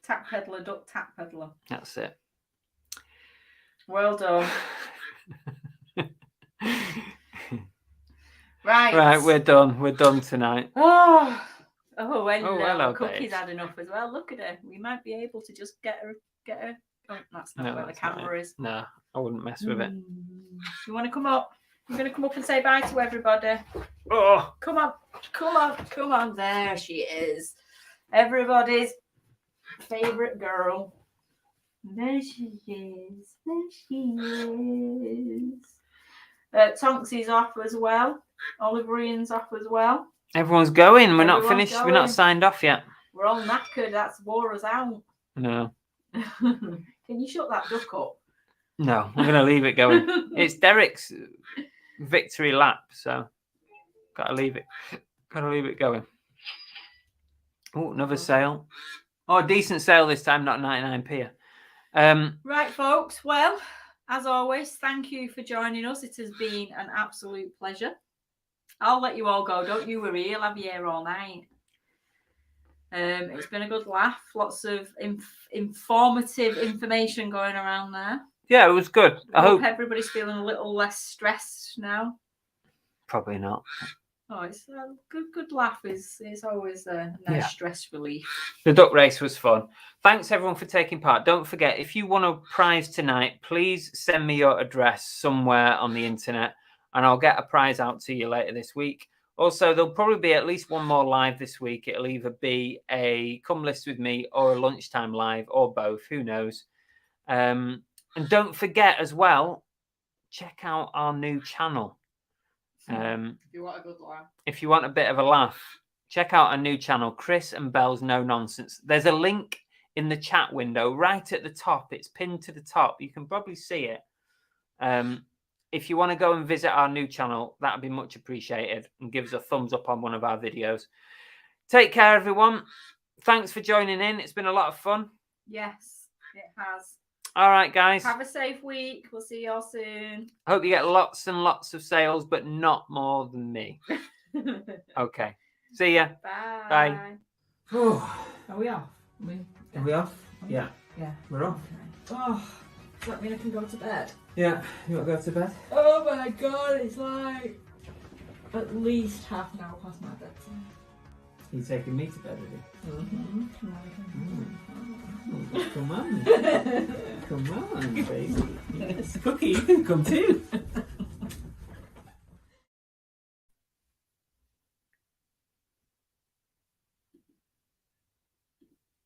duck Tap Peddler. That's it. Well done. Right. Right, we're done. We're done tonight. Hello, babes. Cookie's had enough as well. Look at her. We might be able to just get her. Oh, that's not where the camera is. No, I wouldn't mess with it. You want to come up? You're going to come up and say bye to everybody. Oh, Come on. There she is. Everybody's favourite girl. There she is. Tonksi's off as well. Oliver Ian's off as well. everyone's going. We're not finished. We're not signed off yet. We're all knackered. That's wore us out. No. Can you shut that duck up? No, I'm going to leave it going. It's Derek's victory lap, so gotta leave it going. Oh, another sale. Oh, a decent sale this time, not 99p. Right, folks. Well, as always, thank you for joining us. It has been an absolute pleasure. I'll let you all go. Don't you worry. You'll have you here all night. It's been a good laugh. Lots of informative information going around there. Yeah, it was good. I hope everybody's feeling a little less stressed now. Probably not. Oh, it's a good laugh. It's always a nice stress relief. The duck race was fun. Thanks everyone for taking part. Don't forget, if you want a prize tonight, please send me your address somewhere on the internet and I'll get a prize out to you later this week. Also, there'll probably be at least one more live this week. It'll either be a come list with me or a lunchtime live or both. Who knows? And don't forget as well, check out our new channel. If you want a good laugh. If you want a bit of a laugh, check out our new channel, Chris and Belle's No Nonsense. There's a link in the chat window right at the top. It's pinned to the top. You can probably see it. If you want to go and visit our new channel, that would be much appreciated, and give us a thumbs up on one of our videos. Take care, everyone. Thanks for joining in. It's been a lot of fun. Yes, it has. All right, guys. Have a safe week. We'll see y'all soon. Hope you get lots and lots of sales, but not more than me. Okay. See ya. Bye. Bye. Oh, Are we off? are we off? Yeah, Yeah. we're off. Oh, does that mean I can go to bed? Yeah, you want to go to bed? Oh my god, it's like at least half an hour past my bedtime. Are you taking me to bed with you? Mm-hmm. Come on. Come on, baby. Yes. Cookie, you can come too.